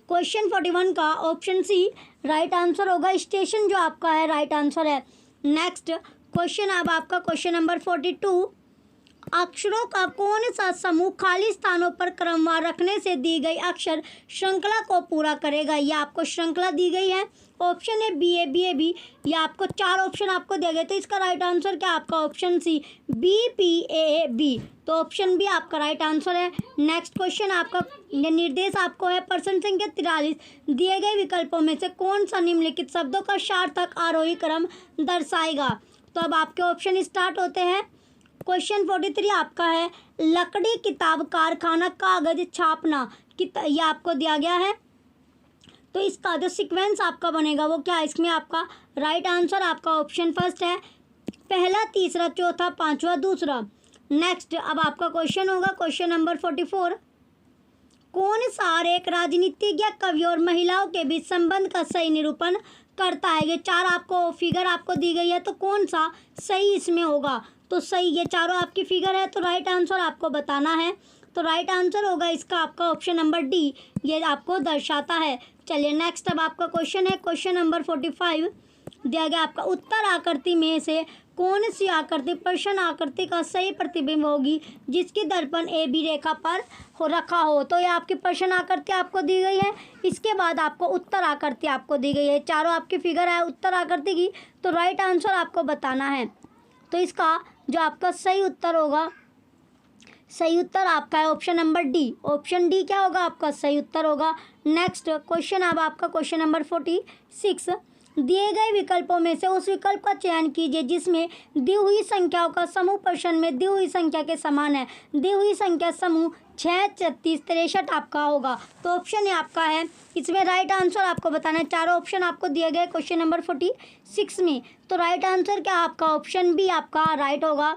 क्वेश्चन 41 का ऑप्शन सी राइट आंसर होगा। स्टेशन जो आपका है राइट आंसर है। नेक्स्ट क्वेश्चन अब आपका क्वेश्चन नंबर 42। अक्षरों का कौन सा समूह खाली स्थानों पर क्रमवार रखने से दी गई अक्षर श्रृंखला को पूरा करेगा? यह आपको श्रृंखला दी गई है। Option A B A B A B, या आपको 4 ऑप्शन आपको दिए गए, तो इसका राइट आंसर क्या आपका? Option C B P A B. तो ऑप्शन बी आपका राइट आंसर है। नेक्स्ट क्वेश्चन आपका निर्देश आपको है प्रश्न संख्या 43। दिए गए विकल्पों में से कौन सा निम्नलिखित शब्दों का सार्थक आरोही क्रम दर्शाएगा? तो अब आपके ऑप्शन स्टार्ट होते हैं। क्वेश्चन 43 आपका है लकड़ी, किताब, कारखाना, कागज, छापना। यह आपको दिया गया है। तो इसका जो सीक्वेंस आपका बनेगा वो क्या है? इसमें आपका राइट आंसर आपका ऑप्शन फर्स्ट है, पहला, तीसरा, चौथा, पांचवा, दूसरा। नेक्स्ट अब आपका क्वेश्चन होगा क्वेश्चन नंबर 44। कौन सा आरेख राजनीतिज्ञ, कवि और महिलाओं के बीच संबंध का सही निरूपण करता है? ये 4 आपको फिगर आपको दी गई है, तो कौन सा सही इसमें होगा? तो सही ये चारों आपकी फिगर है, तो राइट आंसर आपको बताना है। तो राइट आंसर होगा इसका आपका ऑप्शन नंबर डी, ये आपको दर्शाता है। चलिए नेक्स्ट अब आपका क्वेश्चन है क्वेश्चन नंबर 45। दिया गया आपका उत्तर आकृति में से कौन सी आकृति प्रश्न आकृति का सही प्रतिबिंब होगी जिसकी दर्पण ए बी रेखा पर रखा हो? तो ये आपकी प्रश्न आकृति आपको दी गई है। इसके बाद आपको उत्तर आकृति आपको दी गई है। चारों आपकी फिगर है उत्तर आकृति की, तो राइट आंसर आपको बताना है। तो इसका जो आपका सही उत्तर होगा, सही उत्तर आपका है option number D. Option D क्या होगा आपका? सही उत्तर होगा। नेक्स्ट क्वेश्चन अब आपका क्वेश्चन नंबर 46। दिए गए विकल्पों में से उस विकल्प का चयन कीजिए जिसमें दी हुई संख्याओं का समूह प्रश्न में दी हुई संख्या के समान है। दी हुई संख्या समूह 6, 36, 63 आपका होगा। तो ऑप्शन ये आपका है, इसमें राइट आंसर आपको बताना है। चारों ऑप्शन आपको दिए गए क्वेश्चन नंबर 46 में। तो राइट आंसर क्या आपका? ऑप्शन बी आपका राइट होगा।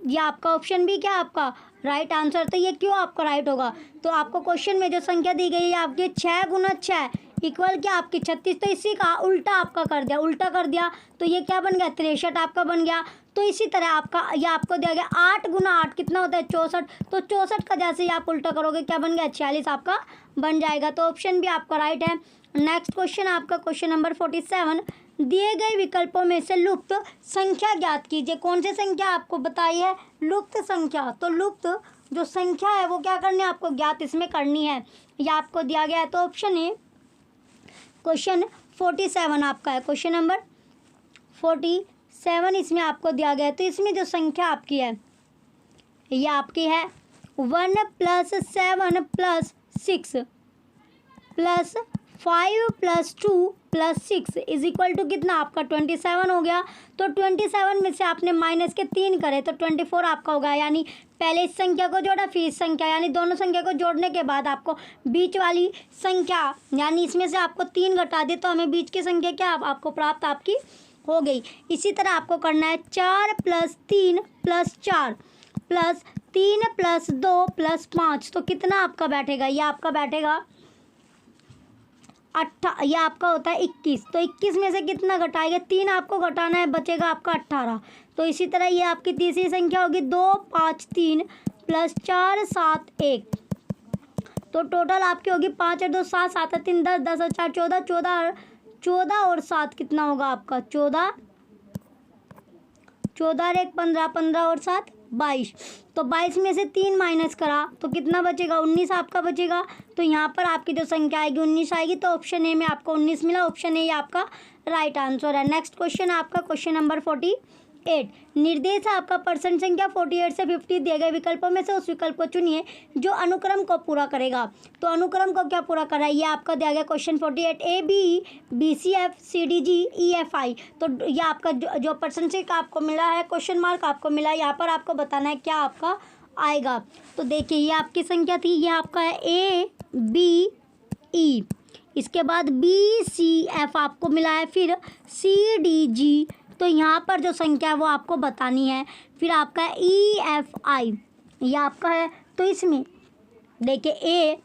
या आपका ऑप्शन बी क्या आपका राइट आंसर? तो ये क्यों आपका राइट होगा? तो आपको क्वेश्चन में जो संख्या दी गई है आपकी 6 × 6 इक्वल क्या आपकी 36, तो इसी का उल्टा आपका कर दिया, उल्टा कर दिया तो ये क्या बन गया? 63 आपका बन गया। तो इसी तरह आपका यह आपको दिया गया 8 × 8 कितना होता है? 64। तो 64 का जैसे ही आप उल्टा करोगे क्या बन गया? 46 आपका बन जाएगा। तो ऑप्शन भी आपका राइट है। नेक्स्ट क्वेश्चन आपका क्वेश्चन नंबर 47। दिए गए विकल्पों में से लुप्त संख्या ज्ञात कीजिए। कौन सी संख्या आपको बताई है? लुप्त संख्या। तो लुप्त जो संख्या है वो क्या करनी है आपको? ज्ञात इसमें करनी है। यह आपको दिया गया है। तो ऑप्शन है क्वेश्चन 47 आपका है। क्वेश्चन नंबर 47 इसमें आपको दिया गया है। तो इसमें जो संख्या आपकी है ये आपकी है 1 + 7 + 6 + 5 + 2 प्लस 6 इज इक्वल टू कितना आपका 27 हो गया। तो 27 में से आपने माइनस के 3 करे तो 24 आपका होगा। यानी पहले इस संख्या को जोड़ा फिर इस संख्या, यानी दोनों संख्या को जोड़ने के बाद आपको बीच वाली संख्या यानी इसमें से आपको 3 घटा दे तो हमें बीच की संख्या क्या आपको प्राप्त आपकी हो गई। इसी तरह आपको करना है 4 + 3 + 4 + 3 + 2 + 5 तो कितना आपका बैठेगा, ये आपका बैठेगा ये आपका होता है 21। तो 21 में से कितना घटाएगा, 3 आपको घटाना है, बचेगा आपका 18। तो इसी तरह ये आपकी तीसरी संख्या होगी 2 5 3 + 4 7 1। तो टोटल आपकी होगी 5 और 2 7 7 और 3 10 10 और 4 14 14 और 7 कितना होगा आपका 14 14 और 1 15 15 और 7 22। तो 22 में से 3 माइनस करा तो कितना बचेगा 19 आपका बचेगा। तो यहाँ पर आपकी जो संख्या आएगी 19 आएगी। तो ऑप्शन ए में आपको 19 मिला, ऑप्शन ए ये आपका राइट आंसर है। नेक्स्ट क्वेश्चन आपका क्वेश्चन नंबर 48। निर्देश है आपका पर्सन संख्या 48 से 50 दिए गए विकल्पों में से उस विकल्प को चुनिए जो अनुक्रम को पूरा करेगा। तो अनुक्रम को क्या पूरा कर रहा है, ये आपका दिया गया question 48 ABE BCF CDG EFI। तो ये आपका जो पर्सन संख्या आपको मिला है क्वेश्चन मार्क आपको मिला है, यहाँ पर आपको बताना है क्या आपका आएगा। तो देखिए ये आपकी संख्या थी, ये आपका है ABE, इसके बाद BCF आपको मिला है, फिर CDG तो यहाँ पर जो संख्या है वो आपको बतानी है, फिर आपका EFI ये आपका है। तो इसमें देखिए ए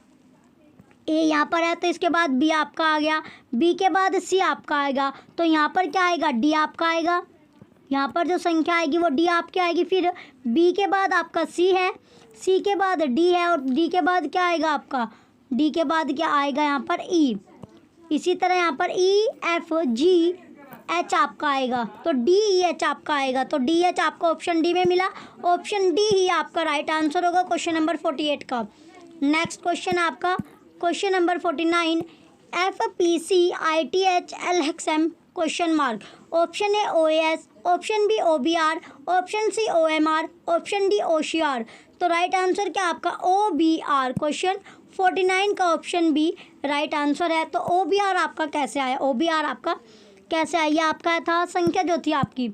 यहाँ पर है, तो इसके बाद बी आपका आ गया, बी के बाद सी आपका आएगा। तो यहाँ पर क्या आएगा डी आपका आएगा, यहाँ पर जो संख्या आएगी वो डी आपकी आएगी। फिर बी के बाद आपका सी है, सी के बाद डी है और डी के बाद क्या आएगा आपका, डी के बाद क्या आएगा यहाँ पर ई। इसी तरह यहाँ पर EFG H आपका आएगा, तो DEH आपका आएगा। तो DH आपको ऑप्शन डी में मिला, ऑप्शन डी ही आपका राइट आंसर होगा क्वेश्चन नंबर 48 का। नेक्स्ट क्वेश्चन आपका question number 49 FPCITHLXM question mark. Option A OAS, option B OBR, option C OMR, option D OCR। तो राइट आंसर क्या आपका OBR। क्वेश्चन 49 का ऑप्शन बी राइट आंसर है। तो OBR आपका कैसे आया, OBR आपका कैसे आया, आपका था संख्या जो थी आपकी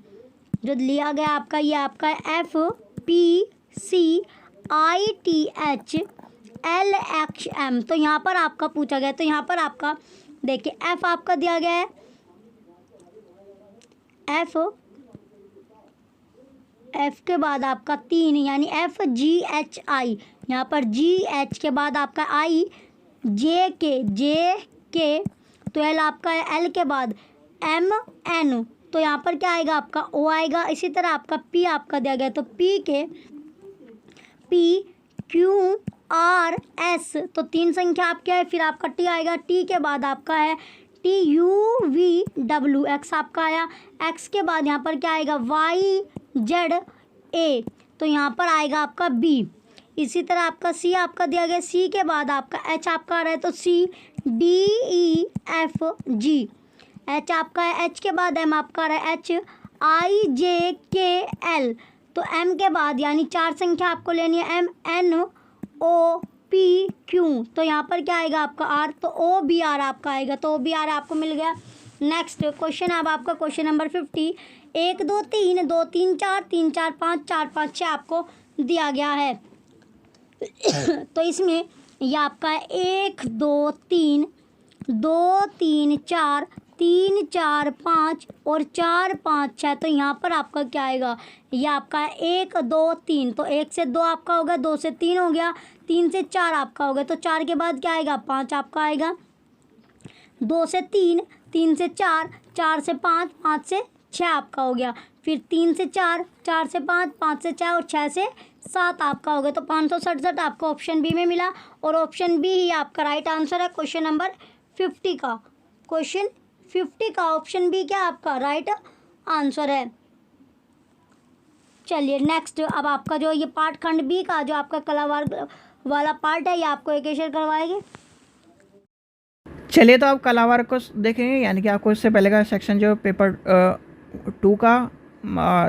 जो लिया गया आपका, ये आपका FPCITHLXM। तो यहाँ पर आपका पूछा गया, तो यहाँ पर आपका देखिए F आपका दिया गया है, F के बाद आपका 3 यानी FGHI, यहाँ पर GH के बाद आपका I, J के तो L आपका है, L के बाद MN तो यहाँ पर क्या आएगा आपका O आएगा। इसी तरह आपका P आपका दिया गया, तो P के PQRS तो 3 संख्या आपकी है। फिर आपका T आएगा, T के बाद आपका है TUVW, X आपका आया, X के बाद यहाँ पर क्या आएगा YZA तो यहाँ पर आएगा आपका B। इसी तरह आपका C आपका दिया गया, C के बाद आपका H आपका आ रहा है, तो CDEFG, H आपका है, H के बाद M आपका आ रहा है, HIJKL तो M के बाद यानी 4 संख्या आपको लेनी है, MNOPQ तो यहाँ पर क्या आएगा आपका R, तो OBR आपका आएगा। तो OBR आपको मिल गया। नेक्स्ट क्वेश्चन अब आपका क्वेश्चन नंबर 50 1 2 3 2 3 4 3 4 5 4 5 6 आपको दिया गया है। तो इसमें ये आपका 1 2 3 2 3 4 3 4 5 और 4 5 6 तो यहाँ पर आपका क्या आएगा, ये आपका 1 2 3 तो 1 से 2 आपका हो गया, 2 से 3 हो गया, 3 से 4 आपका हो गया, तो 4 के बाद क्या आएगा 5 आपका आएगा, 2 से 3 3 से 4 4 से 5 5 से 6 आपका हो गया, फिर 3 से 4 4 से 5 5 से 6 और 6 से 7 आपका हो गया। तो 567 आपको ऑप्शन बी में मिला और ऑप्शन बी ही आपका राइट आंसर है क्वेश्चन नंबर 50 का। क्वेश्चन 50 का ऑप्शन बी क्या आपका राइट आंसर है। चलिए नेक्स्ट अब आपका जो ये पार्ट खंड बी का जो आपका कलावार वाला पार्ट है ये आपको एक शेयर करवाएंगे। चलिए तो आप कलावार को देखेंगे, यानी कि आपको इससे पहले का सेक्शन जो पेपर 2 का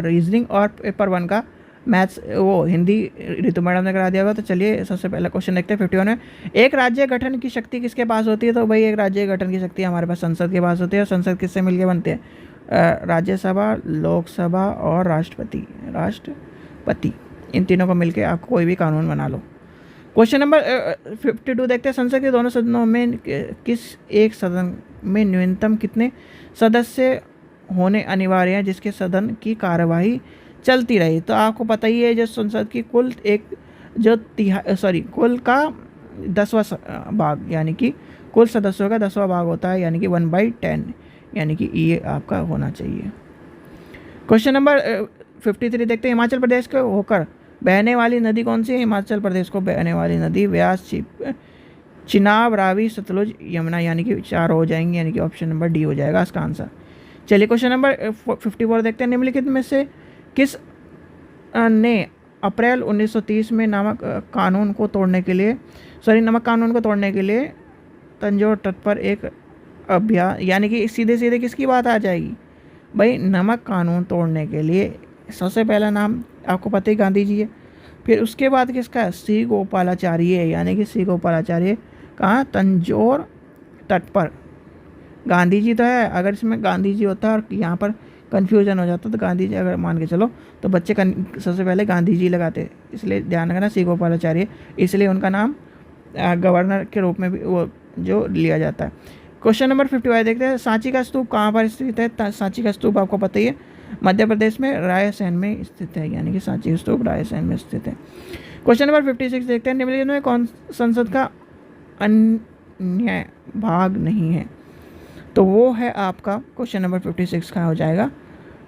रीजनिंग और पेपर 1 का मैथ्स वो हिंदी ऋतु मैडम ने करा दिया होगा। तो चलिए सबसे पहला क्वेश्चन देखते हैं 51 में। एक राज्य गठन की शक्ति किसके पास होती है? तो भाई एक राज्य गठन की शक्ति हमारे पास संसद के पास होती है। और संसद किससे मिलकर बनते हैं? राज्यसभा, लोकसभा और राष्ट्रपति, इन तीनों को मिलकर आप कोई भी कानून बना लो। क्वेश्चन नंबर 52 देखते हैं। संसद के दोनों सदनों में किस एक सदन में न्यूनतम कितने सदस्य होने अनिवार्य हैं जिसके सदन की कार्यवाही चलती रही? तो आपको पता ही है जो संसद की कुल कुल का 10वां भाग यानी कि कुल सदस्यों का 10वां भाग होता है, यानी कि 1/10, यानी कि ये आपका होना चाहिए। क्वेश्चन नंबर 53 देखते हैं। हिमाचल प्रदेश को होकर बहने वाली नदी कौन सी है? हिमाचल प्रदेश को बहने वाली नदी व्यास, चिनाब, रावी, सतलुज, यमुना, यानी कि 4 हो जाएंगे, यानी कि ऑप्शन नंबर डी हो जाएगा इसका आंसर। चलिए क्वेश्चन नंबर 54 देखते हैं। निम्नलिखित में से किस ने अप्रैल 1930 में नमक कानून को तोड़ने के लिए तंजौर तट पर एक अभियान, यानी कि सीधे सीधे किसकी बात आ जाएगी भाई? नमक कानून तोड़ने के लिए सबसे पहला नाम आपको पता ही गांधी जी है। फिर उसके बाद किसका? सी गोपालाचार्य, यानी कि सी गोपालाचार्य कहाँ? तंजौर तट पर। गांधी जी तो है, अगर इसमें गांधी जी होता है और यहाँ पर कन्फ्यूजन हो जाता तो गांधी जी अगर मान के चलो तो बच्चे सबसे पहले गांधी जी लगाते, इसलिए ध्यान रखना सी गोपालाचार्य, इसलिए उनका नाम गवर्नर के रूप में भी वो जो लिया जाता है। क्वेश्चन नंबर 55 देखते हैं। सांची का स्तूप कहाँ पर स्थित है? सांची का स्तूप आपको पता ही है, मध्य प्रदेश में रायसेन में स्थित है, यानी कि सांची स्तूप रायसेन में स्थित है। क्वेश्चन नंबर 56 देखते हैं। निम्नलिखित में कौन संसद का अन्य भाग नहीं है? तो वो है आपका क्वेश्चन नंबर 56 का हो जाएगा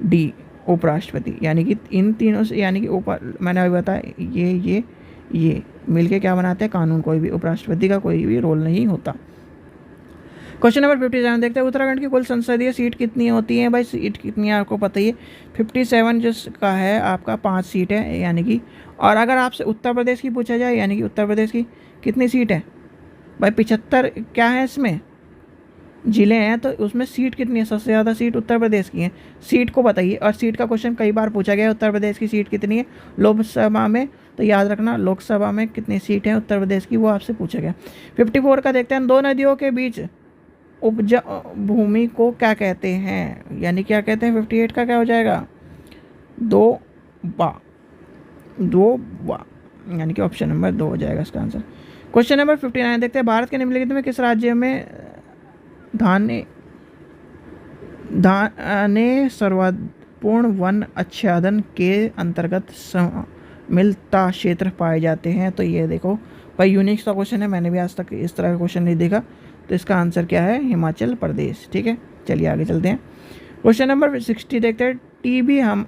डी, उपराष्ट्रपति, यानी कि इन तीनों से, यानी कि ऊपर मैंने अभी बताया ये मिलके क्या बनाते हैं? कानून। कोई भी उपराष्ट्रपति का कोई भी रोल नहीं होता। क्वेश्चन नंबर 57 देखते हैं। उत्तराखंड की कुल संसदीय सीट कितनी होती है? भाई सीट कितनी है आपको पता ही है, 57 जिसका है आपका 5 सीट है, यानी कि। और अगर आपसे उत्तर प्रदेश की पूछा जाए, यानी कि उत्तर प्रदेश की कितनी सीट है भाई? 75 क्या है इसमें जिले हैं, तो उसमें सीट कितनी है? सबसे ज़्यादा सीट उत्तर प्रदेश की है, सीट को बताइए। और सीट का क्वेश्चन कई बार पूछा गया है, उत्तर प्रदेश की सीट कितनी है लोकसभा में? तो याद रखना लोकसभा में कितनी सीट है उत्तर प्रदेश की, वो आपसे पूछा गया। 54 का देखते हैं। दो नदियों के बीच उपजा भूमि को क्या कहते हैं? यानी क्या कहते हैं? 58 का क्या हो जाएगा? दो बा, यानी कि ऑप्शन नंबर 2 हो जाएगा इसका आंसर। क्वेश्चन नंबर 59 देखते हैं। भारत के निम्नलिखित में किस राज्य में धाने सर्वपूर्ण वन आच्छादन के अंतर्गत मिलता क्षेत्र पाए जाते हैं? तो ये देखो भाई यूनिक सा क्वेश्चन है, मैंने भी आज तक इस तरह का क्वेश्चन नहीं देखा। तो इसका आंसर क्या है? हिमाचल प्रदेश। ठीक है, चलिए आगे चलते हैं। क्वेश्चन नंबर 60 देखते हैं। टीबी हम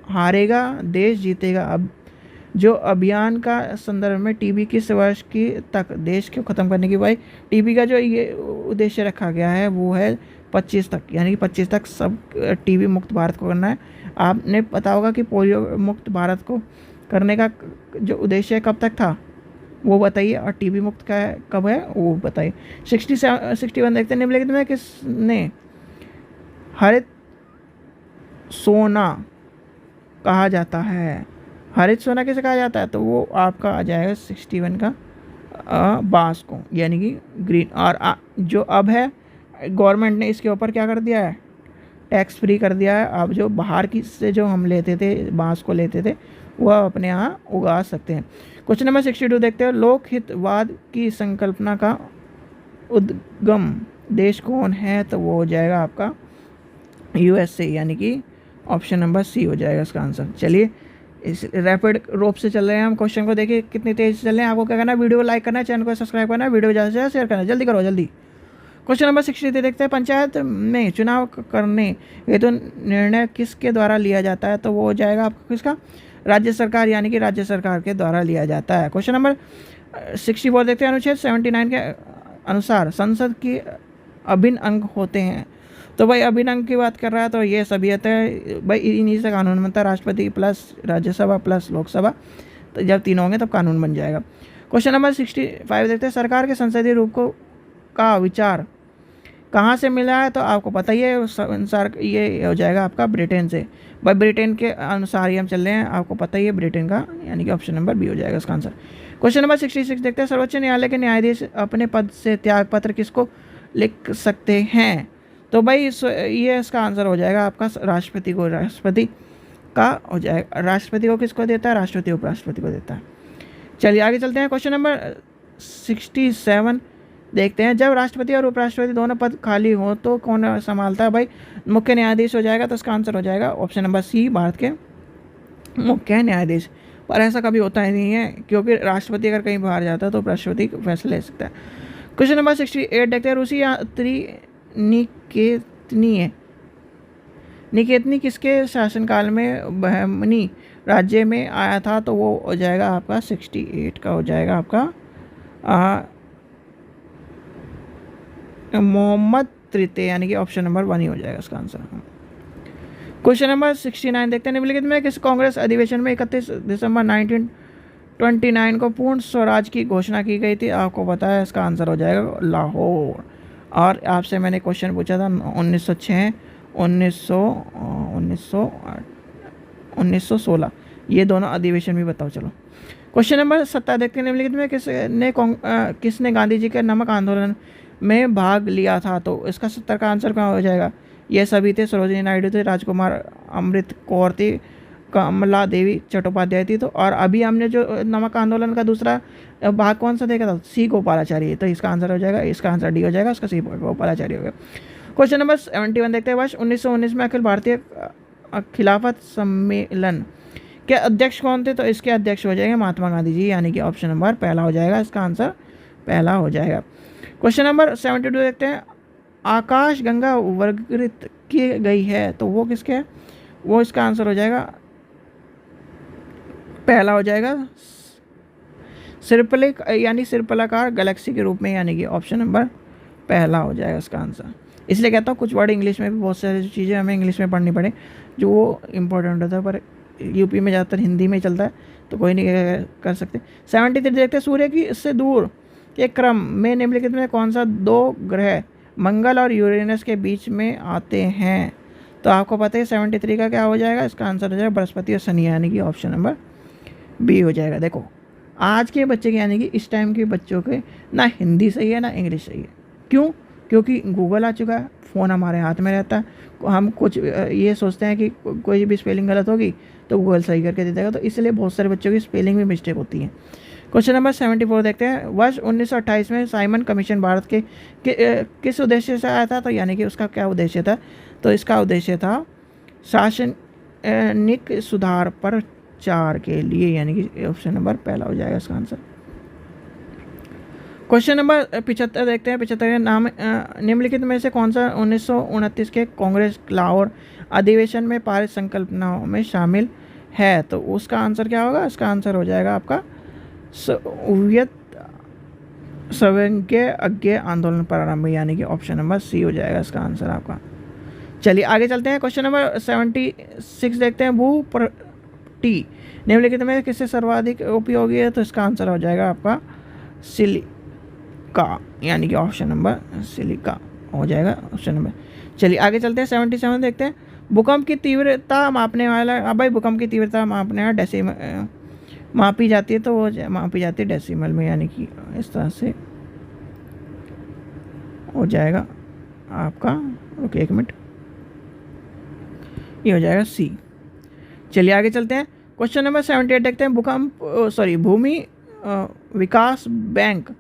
हारेगा देश जीतेगा अब जो अभियान का संदर्भ में टीबी किस वर्ष की तक देश को ख़त्म करने की? भाई टीबी का जो ये उद्देश्य रखा गया है वो है 25 तक, यानी कि 25 तक सब टीबी मुक्त भारत को करना है। आपने पता होगा कि पोलियो मुक्त भारत को करने का जो उद्देश्य है कब तक था वो बताइए, और टीबी मुक्त का कब है वो बताइए। 61 देखते हैं। निम्नलिखित में किसने हरित सोना कहा जाता है? हरित सोना किसे कहा जाता है? तो वो आपका आ जाएगा 61 का बांस को, यानी कि ग्रीन। और जो अब है गवर्नमेंट ने इसके ऊपर क्या कर दिया है? टैक्स फ्री कर दिया है। अब जो बाहर की से जो हम लेते थे बांस को लेते थे वो आप अपने यहाँ उगा सकते हैं। क्वेश्चन नंबर 62 देखते हैं। लोकहितवाद की संकल्पना का उद्गम देश कौन है? तो वो हो जाएगा आपका USA, यानी कि ऑप्शन नंबर सी हो जाएगा इसका आंसर। चलिए इस रैपिड रूप से चल रहे हैं हम, क्वेश्चन को देखिए कितनी तेज से चल रहे हैं। आपको क्या करना है? वीडियो को लाइक करना है, चैनल को सब्सक्राइब करना है, वीडियो ज़्यादा से ज़्यादा शेयर करना है। जल्दी करो जल्दी। क्वेश्चन नंबर 63 देखते हैं। पंचायत में चुनाव करने हेतु निर्णय किसके द्वारा लिया जाता है? तो वो हो जाएगा आपका किसका? राज्य सरकार, यानी कि राज्य सरकार के द्वारा लिया जाता है। क्वेश्चन नंबर 64 देखते हैं। अनुच्छेद 79 के अनुसार संसद के अभिन्न अंग होते हैं। तो भाई अभिन्न अंग की बात कर रहा है तो ये सभी होता है भाई, इन्हीं से कानून बनता है। राष्ट्रपति प्लस राज्यसभा प्लस लोकसभा, तो जब तीनों होंगे तब कानून बन जाएगा। क्वेश्चन नंबर 65 देखते हैं। सरकार के संसदीय रूप का विचार कहाँ से मिला है तो आपको पता ही है, उस अनुसार ये हो जाएगा आपका ब्रिटेन से। भाई ब्रिटेन के अनुसार ही हम चल रहे हैं, आपको पता ही है ब्रिटेन का, यानी कि ऑप्शन नंबर बी हो जाएगा इसका आंसर। क्वेश्चन नंबर 66 देखते हैं, सर्वोच्च न्यायालय के न्यायाधीश अपने पद से त्याग पत्र किसको लिख सकते हैं? तो भाई ये इसका आंसर हो जाएगा आपका राष्ट्रपति को। राष्ट्रपति का हो जाएगा, राष्ट्रपति को किसको देता है? राष्ट्रपति उपराष्ट्रपति को देता है। चलिए आगे चलते हैं, क्वेश्चन नंबर 67 देखते हैं, जब राष्ट्रपति और उपराष्ट्रपति दोनों पद खाली हो तो कौन संभालता है? भाई मुख्य न्यायाधीश हो जाएगा, तो इसका आंसर हो जाएगा ऑप्शन नंबर सी, भारत के मुख्य न्यायाधीश। पर ऐसा कभी होता ही नहीं है, क्योंकि राष्ट्रपति अगर कहीं बाहर जाता है तो उपराष्ट्रपति फैसला ले सकता है। क्वेश्चन नंबर 68 देखते हैं, रूसी यात्री निकेतनी किसके शासनकाल में बहमनी राज्य में आया था? तो वो हो जाएगा आपका 68 का हो जाएगा आपका मोहम्मद तृतीय, यानी कि ऑप्शन नंबर 1 ही हो जाएगा इसका आंसर। क्वेश्चन नंबर 69 देखते हैं, निम्नलिखित में किस कांग्रेस अधिवेशन में 31 दिसंबर 1929 को पूर्ण स्वराज की घोषणा की गई थी? आपको पता है, इसका आंसर हो जाएगा लाहौर। और आपसे मैंने क्वेश्चन पूछा था 1906, 1916, ये दोनों अधिवेशन भी बताओ। चलो क्वेश्चन नंबर 70 देखते हैं, निम्नलिखित में किसने गांधी जी के नमक आंदोलन में भाग लिया था? तो इसका 70 का आंसर क्या हो जाएगा? ये सभी थे, सरोजिनी नायडू थे, राजकुमार अमृत कौर थी, कमला देवी चट्टोपाध्याय थी। तो और अभी हमने जो नमक आंदोलन का दूसरा भाग कौन सा देखा था? सी गोपालाचारी। तो इसका आंसर हो जाएगा, इसका आंसर डी हो जाएगा, इसका सी गोपालाचारी हो गया। क्वेश्चन नंबर 71 देखते हैं, वर्ष 1919 में अखिल भारतीय खिलाफत सम्मेलन के अध्यक्ष कौन थे? तो इसके अध्यक्ष हो जाएंगे महात्मा गांधी जी, यानी कि ऑप्शन नंबर पहला हो जाएगा, इसका आंसर पहला हो जाएगा। क्वेश्चन नंबर 72 देखते हैं, आकाश गंगा वर्गीकृत की गई है, तो वो किसके है? वो इसका आंसर हो जाएगा, पहला हो जाएगा सिरपलिक, यानी सिरपलाकार गैलेक्सी के रूप में, यानी कि ऑप्शन नंबर पहला हो जाएगा इसका आंसर। इसलिए कहता हूँ कुछ वर्ड इंग्लिश में भी, बहुत सारी चीज़ें हमें इंग्लिश में पढ़नी पड़े जो वो इम्पोर्टेंट होता है, पर यूपी में ज़्यादातर हिंदी में चलता है, तो कोई नहीं कर सकते। 73 देखते हैं, सूर्य की इससे दूर के क्रम में निम्नलिखित में कौन सा 2 ग्रह मंगल और यूरेनस के बीच में आते हैं? तो आपको पता है 73 का क्या हो जाएगा? इसका आंसर हो जाएगा बृहस्पति और शनि, यानी कि ऑप्शन नंबर बी हो जाएगा। देखो आज के बच्चे के, यानी कि इस टाइम के बच्चों के ना हिंदी सही है ना इंग्लिश सही है। क्यों? क्योंकि गूगल आ चुका है, फ़ोन हमारे हाथ में रहता है, हम कुछ ये सोचते हैं कि कोई भी स्पेलिंग गलत होगी तो गूगल सही करके दे देगा, तो इसलिए बहुत सारे बच्चों की स्पेलिंग में मिस्टेक होती है। क्वेश्चन नंबर 74 देखते हैं, वर्ष 1928 में साइमन कमीशन भारत के किस उद्देश्य से आया था? तो यानी कि उसका क्या उद्देश्य था? तो इसका उद्देश्य था शासनिक सुधार पर 4 के लिए, यानी कि ऑप्शन नंबर पहला हो जाएगा इसका आंसर। क्वेश्चन नंबर 75 देखते हैं, 75 नाम निम्नलिखित में से कौन सा 1929 के कांग्रेस लाहौर अधिवेशन में पारित संकल्पनाओं में शामिल है? तो उसका आंसर क्या होगा? इसका आंसर हो जाएगा आपका सोवियत संघीय अज्ञे आंदोलन प्रारंभ, यानी कि ऑप्शन नंबर सी हो जाएगा इसका आंसर आपका। चलिए आगे चलते हैं, क्वेश्चन नंबर 76 देखते हैं, भू टी निम्नलिखित में किससे सर्वाधिक उपयोगी है? तो इसका आंसर हो जाएगा आपका सिलिका, यानी कि ऑप्शन नंबर सिलिका हो जाएगा ऑप्शन नंबर। चलिए आगे चलते हैं, 77 देखते हैं, भूकंप की तीव्रता मापने वाला। अब भाई भूकंप की तीव्रता मापने वाला डेसिमल मापी जाती है, तो वो मापी जाती है डेसिमल में, यानी कि इस तरह से हो जाएगा आपका, ओके 1 मिनट, ये हो जाएगा सी। चलिए आगे चलते हैं, क्वेश्चन नंबर 78 देखते हैं, भूमि विकास बैंक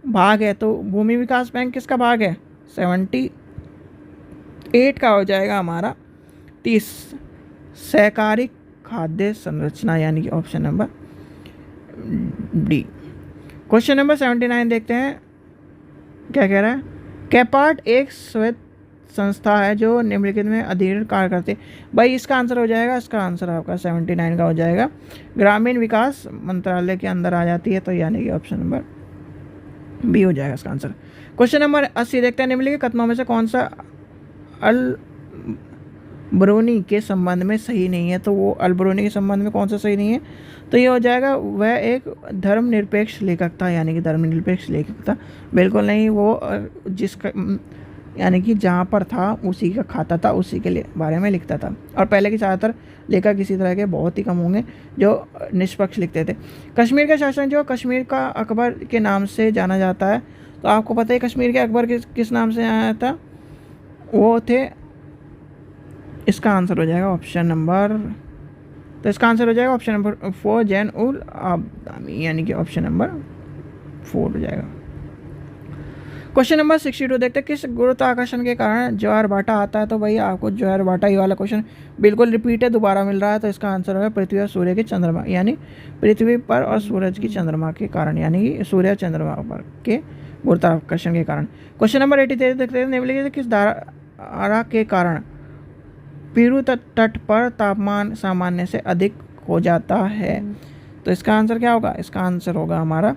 भाग है, तो भूमि विकास बैंक किसका भाग है? 78 का हो जाएगा हमारा 30 सहकारी खाद्य संरचना, यानी कि option number D. Question number 79 देखते हैं, क्या कह रहा है, कैपार्ट एक स्वायत्त संस्था है जो निम्नलिखित में अधीन कार्य करते। भाई इसका आंसर हो जाएगा, इसका आंसर आपका 79 का हो जाएगा, ग्रामीण विकास मंत्रालय के अंदर आ जाती है, तो यानी कि ऑप्शन नंबर बी हो जाएगा इसका आंसर। क्वेश्चन नंबर 80 देखते हैं, निम्नलिखित कथनों में से कौन सा अल-बरूनी के संबंध में सही नहीं है? तो वो अल-बरूनी के संबंध में कौन सा सही नहीं है? तो ये हो जाएगा, वह एक धर्मनिरपेक्ष लेखक था, यानी कि धर्मनिरपेक्ष लेखक था, बिल्कुल नहीं। वो जिसका यानी कि जहाँ पर था उसी का खाता था, उसी के लिए बारे में लिखता था। और पहले के ज़्यादातर लेखक इसी तरह के बहुत ही कम होंगे जो निष्पक्ष लिखते थे। कश्मीर का शासन जो कश्मीर का अकबर के नाम से जाना जाता है, तो आपको पता है कश्मीर के अकबर किस नाम से आया था, वो थे, इसका आंसर हो जाएगा ऑप्शन नंबर, तो इसका आंसर हो जाएगा ऑप्शन नंबर 4 जैन उल आबदानी, यानी कि ऑप्शन नंबर 4 हो जाएगा। क्वेश्चन नंबर 62 देखते हैं, किस गुरुत्वाकर्षण के कारण ज्वार भाटा आता है। तो भाई आपको ज्वार भाटा ये वाला क्वेश्चन बिल्कुल रिपीट है, दोबारा मिल रहा है, तो इसका आंसर होगा पृथ्वी और सूर्य के चंद्रमा, यानी पृथ्वी पर और सूरज की चंद्रमा के कारण, यानी कि सूर्य चंद्रमा पर के गुरुत्वाकर्षण के कारण। क्वेश्चन नंबर 83 देखते हैं, निम्नलिखित किस धारा के कारण पेरू तट पर तापमान सामान्य से अधिक हो जाता है। तो इसका आंसर क्या होगा, इसका आंसर होगा हमारा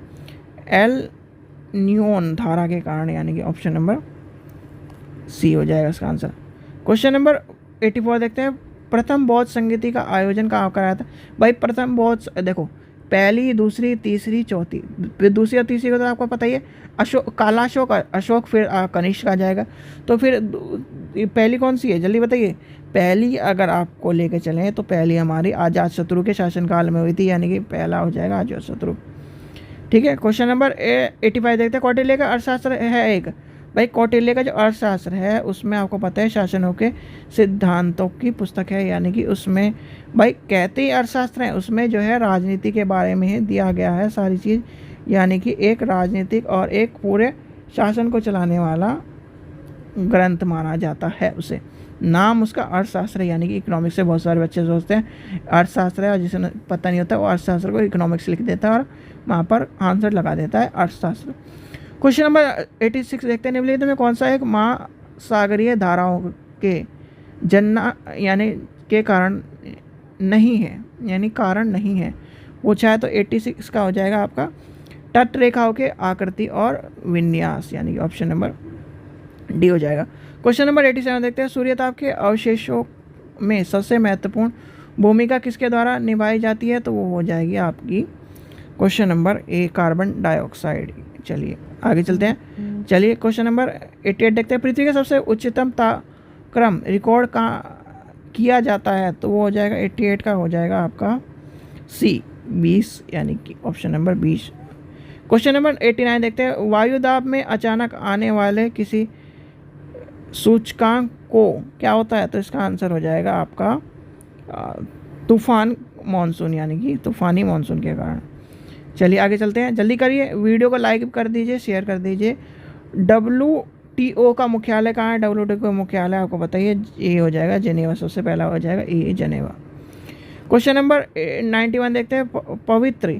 एल न्यून धारा के कारण, यानी कि ऑप्शन नंबर सी हो जाएगा इसका आंसर। क्वेश्चन नंबर 84 देखते हैं, प्रथम बौद्ध संगीति का आयोजन कहाँ कराया था। भाई प्रथम बौद्ध देखो, पहली, दूसरी, तीसरी, चौथी, फिर दूसरी और तीसरी को तो आपको पता ही है, अशोक, फिर कनिष्क आ जाएगा। तो फिर पहली कौन सी है, जल्दी बताइए। पहली अगर आपको लेके चलें तो पहली हमारी अजातशत्रु के शासनकाल में हुई थी, यानी कि पहला हो जाएगा अजातशत्रु। ठीक है। क्वेश्चन नंबर 85 देखते हैं, कौटिल्य का अर्थशास्त्र है एक। भाई कौटिल्य का जो अर्थशास्त्र है उसमें आपको पता है शासनों के सिद्धांतों की पुस्तक है, यानी कि उसमें भाई कहते ही अर्थशास्त्र है, उसमें जो है राजनीति के बारे में ही दिया गया है सारी चीज़, यानी कि एक राजनीतिक और एक पूरे शासन को चलाने वाला ग्रंथ माना जाता है उसे। नाम उसका अर्थशास्त्र है, यानी कि इकोनॉमिक्स से बहुत सारे बच्चे सोचते हैं अर्थशास्त्र है, और जिसे पता नहीं होता वो अर्थशास्त्र को इकोनॉमिक्स लिख देता है और वहाँ पर आंसर लगा देता है अर्थशास्त्र। क्वेश्चन नंबर 86 देखते हैं, निम्नलिखित में कौन सा एक महासागरीय धाराओं के जनना यानी के कारण नहीं है, यानी कारण नहीं है, वो चाहे तो 86 का हो जाएगा आपका तट रेखाओं के आकृति और विन्यास, यानी कि ऑप्शन नंबर डी हो जाएगा। क्वेश्चन नंबर 87 देखते हैं, सूर्यताप के अवशेषों में सबसे महत्वपूर्ण भूमिका किसके द्वारा निभाई जाती है। तो वो हो जाएगी आपकी question number A carbon dioxide. चलिए आगे चलते हैं। चलिए क्वेश्चन नंबर 88 देखते हैं, पृथ्वी का सबसे उच्चतम तापक्रम रिकॉर्ड किया जाता है। तो वो हो जाएगा 88 का हो जाएगा आपका सी 20, यानी कि ऑप्शन नंबर 20। क्वेश्चन नंबर 89 देखते हैं, वायुदाब में अचानक आने वाले किसी सूचकांक को क्या होता है। तो इसका आंसर हो जाएगा आपका तूफान मानसून, यानी कि तूफानी मानसून के कारण। चलिए आगे चलते हैं, जल्दी करिए, वीडियो को लाइक कर दीजिए, शेयर कर दीजिए। WTO का मुख्यालय कहाँ है। WTO का मुख्यालय आपको बताइए, ये हो जाएगा जेनेवा, सबसे पहला हो जाएगा ये जेनेवा। क्वेश्चन नंबर 91 देखते हैं, पवित्र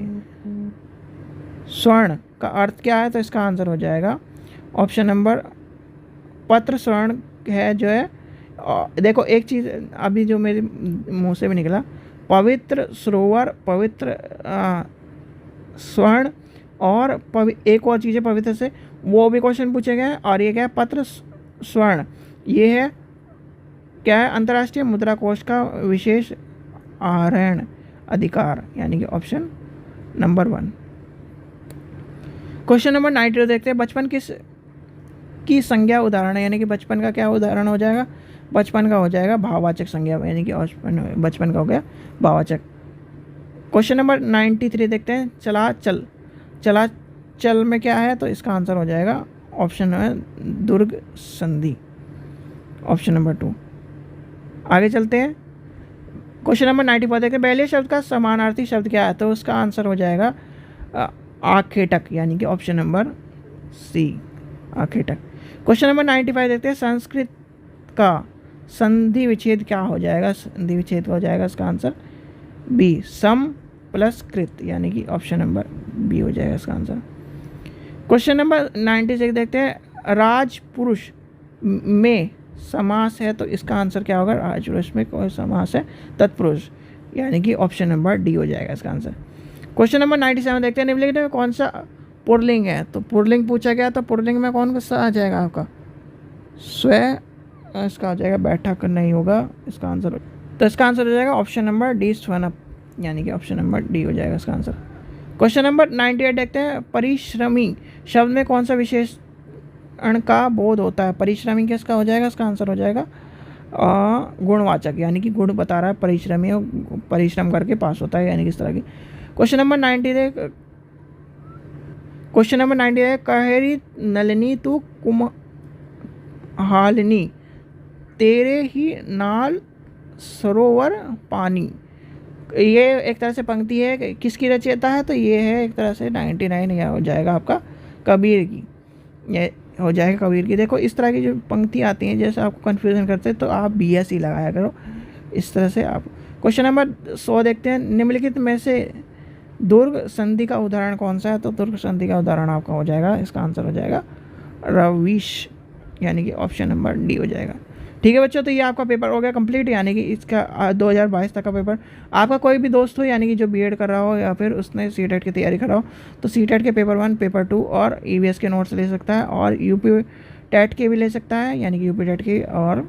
स्वर्ण का अर्थ क्या है। तो इसका आंसर हो जाएगा ऑप्शन नंबर पत्र स्वर्ण है जो है। देखो एक चीज़ अभी जो मेरे मुंह से भी निकला, पवित्र सरोवर, पवित्र स्वर्ण और एक और चीज़ है पवित्र से, वो भी क्वेश्चन पूछे गए हैं। और ये क्या है, पत्र स्वर्ण, ये है क्या है, अंतर्राष्ट्रीय मुद्रा कोष का विशेष आहरण अधिकार, यानी कि ऑप्शन नंबर 1। क्वेश्चन नंबर 92 देखते हैं, बचपन की संज्ञा उदाहरण है, यानी कि बचपन का क्या उदाहरण हो जाएगा। बचपन का हो जाएगा भाववाचक संज्ञा, यानी कि बचपन का हो गया भाववाचक। क्वेश्चन नंबर 93 देखते हैं, चला चल में क्या है। तो इसका आंसर हो जाएगा ऑप्शन है दुर्ग संधि, ऑप्शन नंबर 2। आगे चलते हैं, क्वेश्चन नंबर 94 देखते हैं, बैलिया शब्द का समानार्थी शब्द क्या है। तो उसका आंसर हो जाएगा आखेटक, यानी कि ऑप्शन नंबर सी आखेटक। क्वेश्चन नंबर 95 देखते हैं, संस्कृत का संधि विच्छेद क्या हो जाएगा। संधि विच्छेद हो जाएगा इसका आंसर बी, सम प्लस कृत, यानी कि ऑप्शन नंबर बी हो जाएगा इसका आंसर। क्वेश्चन नंबर 96 देखते हैं, राजपुरुष में समास है। तो इसका आंसर क्या होगा, राजपुरुष में कोई समास है तत्पुरुष, यानी कि ऑप्शन नंबर डी हो जाएगा इसका आंसर। क्वेश्चन नंबर 97 देखते हैं, निम्नलिखित में कौन सा पुल्लिंग है। तो पुल्लिंग पूछा गया, तो पुल्लिंग में कौन सा आ जाएगा आपका स्व, इसका आ जाएगा बैठक नहीं होगा इसका आंसर। तो इसका आंसर हो जाएगा ऑप्शन नंबर डी स्वनप, यानी कि ऑप्शन नंबर डी हो जाएगा इसका आंसर। क्वेश्चन नंबर 98 देखते हैं, परिश्रमी शब्द में कौन सा विशेष परिश्रम का बोध होता है। परिश्रमी किसका हो जाएगा, इसका आंसर हो जाएगा गुणवाचक, यानी कि गुण बता रहा है, परिश्रमी और परिश्रम करके पास होता है, यानी कि इस तरह की। क्वेश्चन नंबर 90 है कहेरी नलिनी तू कुम्हालिनी तेरे ही नाल सरोवर पानी। ये एक तरह से पंक्ति है, किसकी रचयिता है, तो ये है एक तरह से 99 यह हो जाएगा आपका कबीर की, ये हो जाएगा कबीर की। देखो इस तरह की जो पंक्ति आती हैं, जैसे आपको कन्फ्यूज़न करते हैं तो आप BS ही लगाया करो, इस तरह से आप। क्वेश्चन नंबर 100 देखते हैं, निम्नलिखित में से दुर्ग संधि का उदाहरण कौन सा है, तो दुर्ग संधि का उदाहरण आपका हो जाएगा, इसका आंसर हो जाएगा रविश, यानी कि ऑप्शन नंबर डी हो जाएगा। ठीक है बच्चों, तो ये आपका पेपर हो गया कंप्लीट, यानी कि इसका 2022 तक का पेपर। आपका कोई भी दोस्त हो यानी कि जो BEd कर रहा हो या फिर उसने CTET की तैयारी कर रहा हो, तो CTET के पेपर 1, पेपर 2 और EVS के नोट्स ले सकता है, और UP टेट के भी ले सकता है, यानी कि UP टेट के और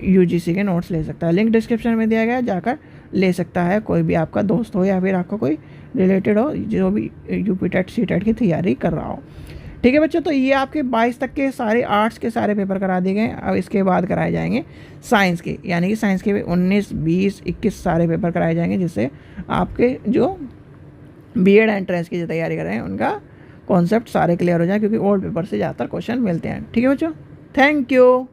UGC के नोट्स ले सकता है। लिंक डिस्क्रिप्शन में दिया गया है, जाकर ले सकता है, कोई भी आपका दोस्त हो या फिर आपका कोई रिलेटेड हो जो भी UP टेट CTET की तैयारी कर रहा हो। ठीक है बच्चों, तो ये आपके 22 तक के सारे आर्ट्स के सारे पेपर करा दिए गए। अब इसके बाद कराए जाएंगे साइंस के, यानी कि साइंस के 19, 20, 21 सारे पेपर कराए जाएंगे, जिससे आपके जो BEd एंट्रेंस की जो तैयारी कर रहे हैं उनका कॉन्सेप्ट सारे क्लियर हो जाए, क्योंकि ओल्ड पेपर से ज़्यादातर क्वेश्चन मिलते हैं। ठीक है बच्चों, थैंक यू।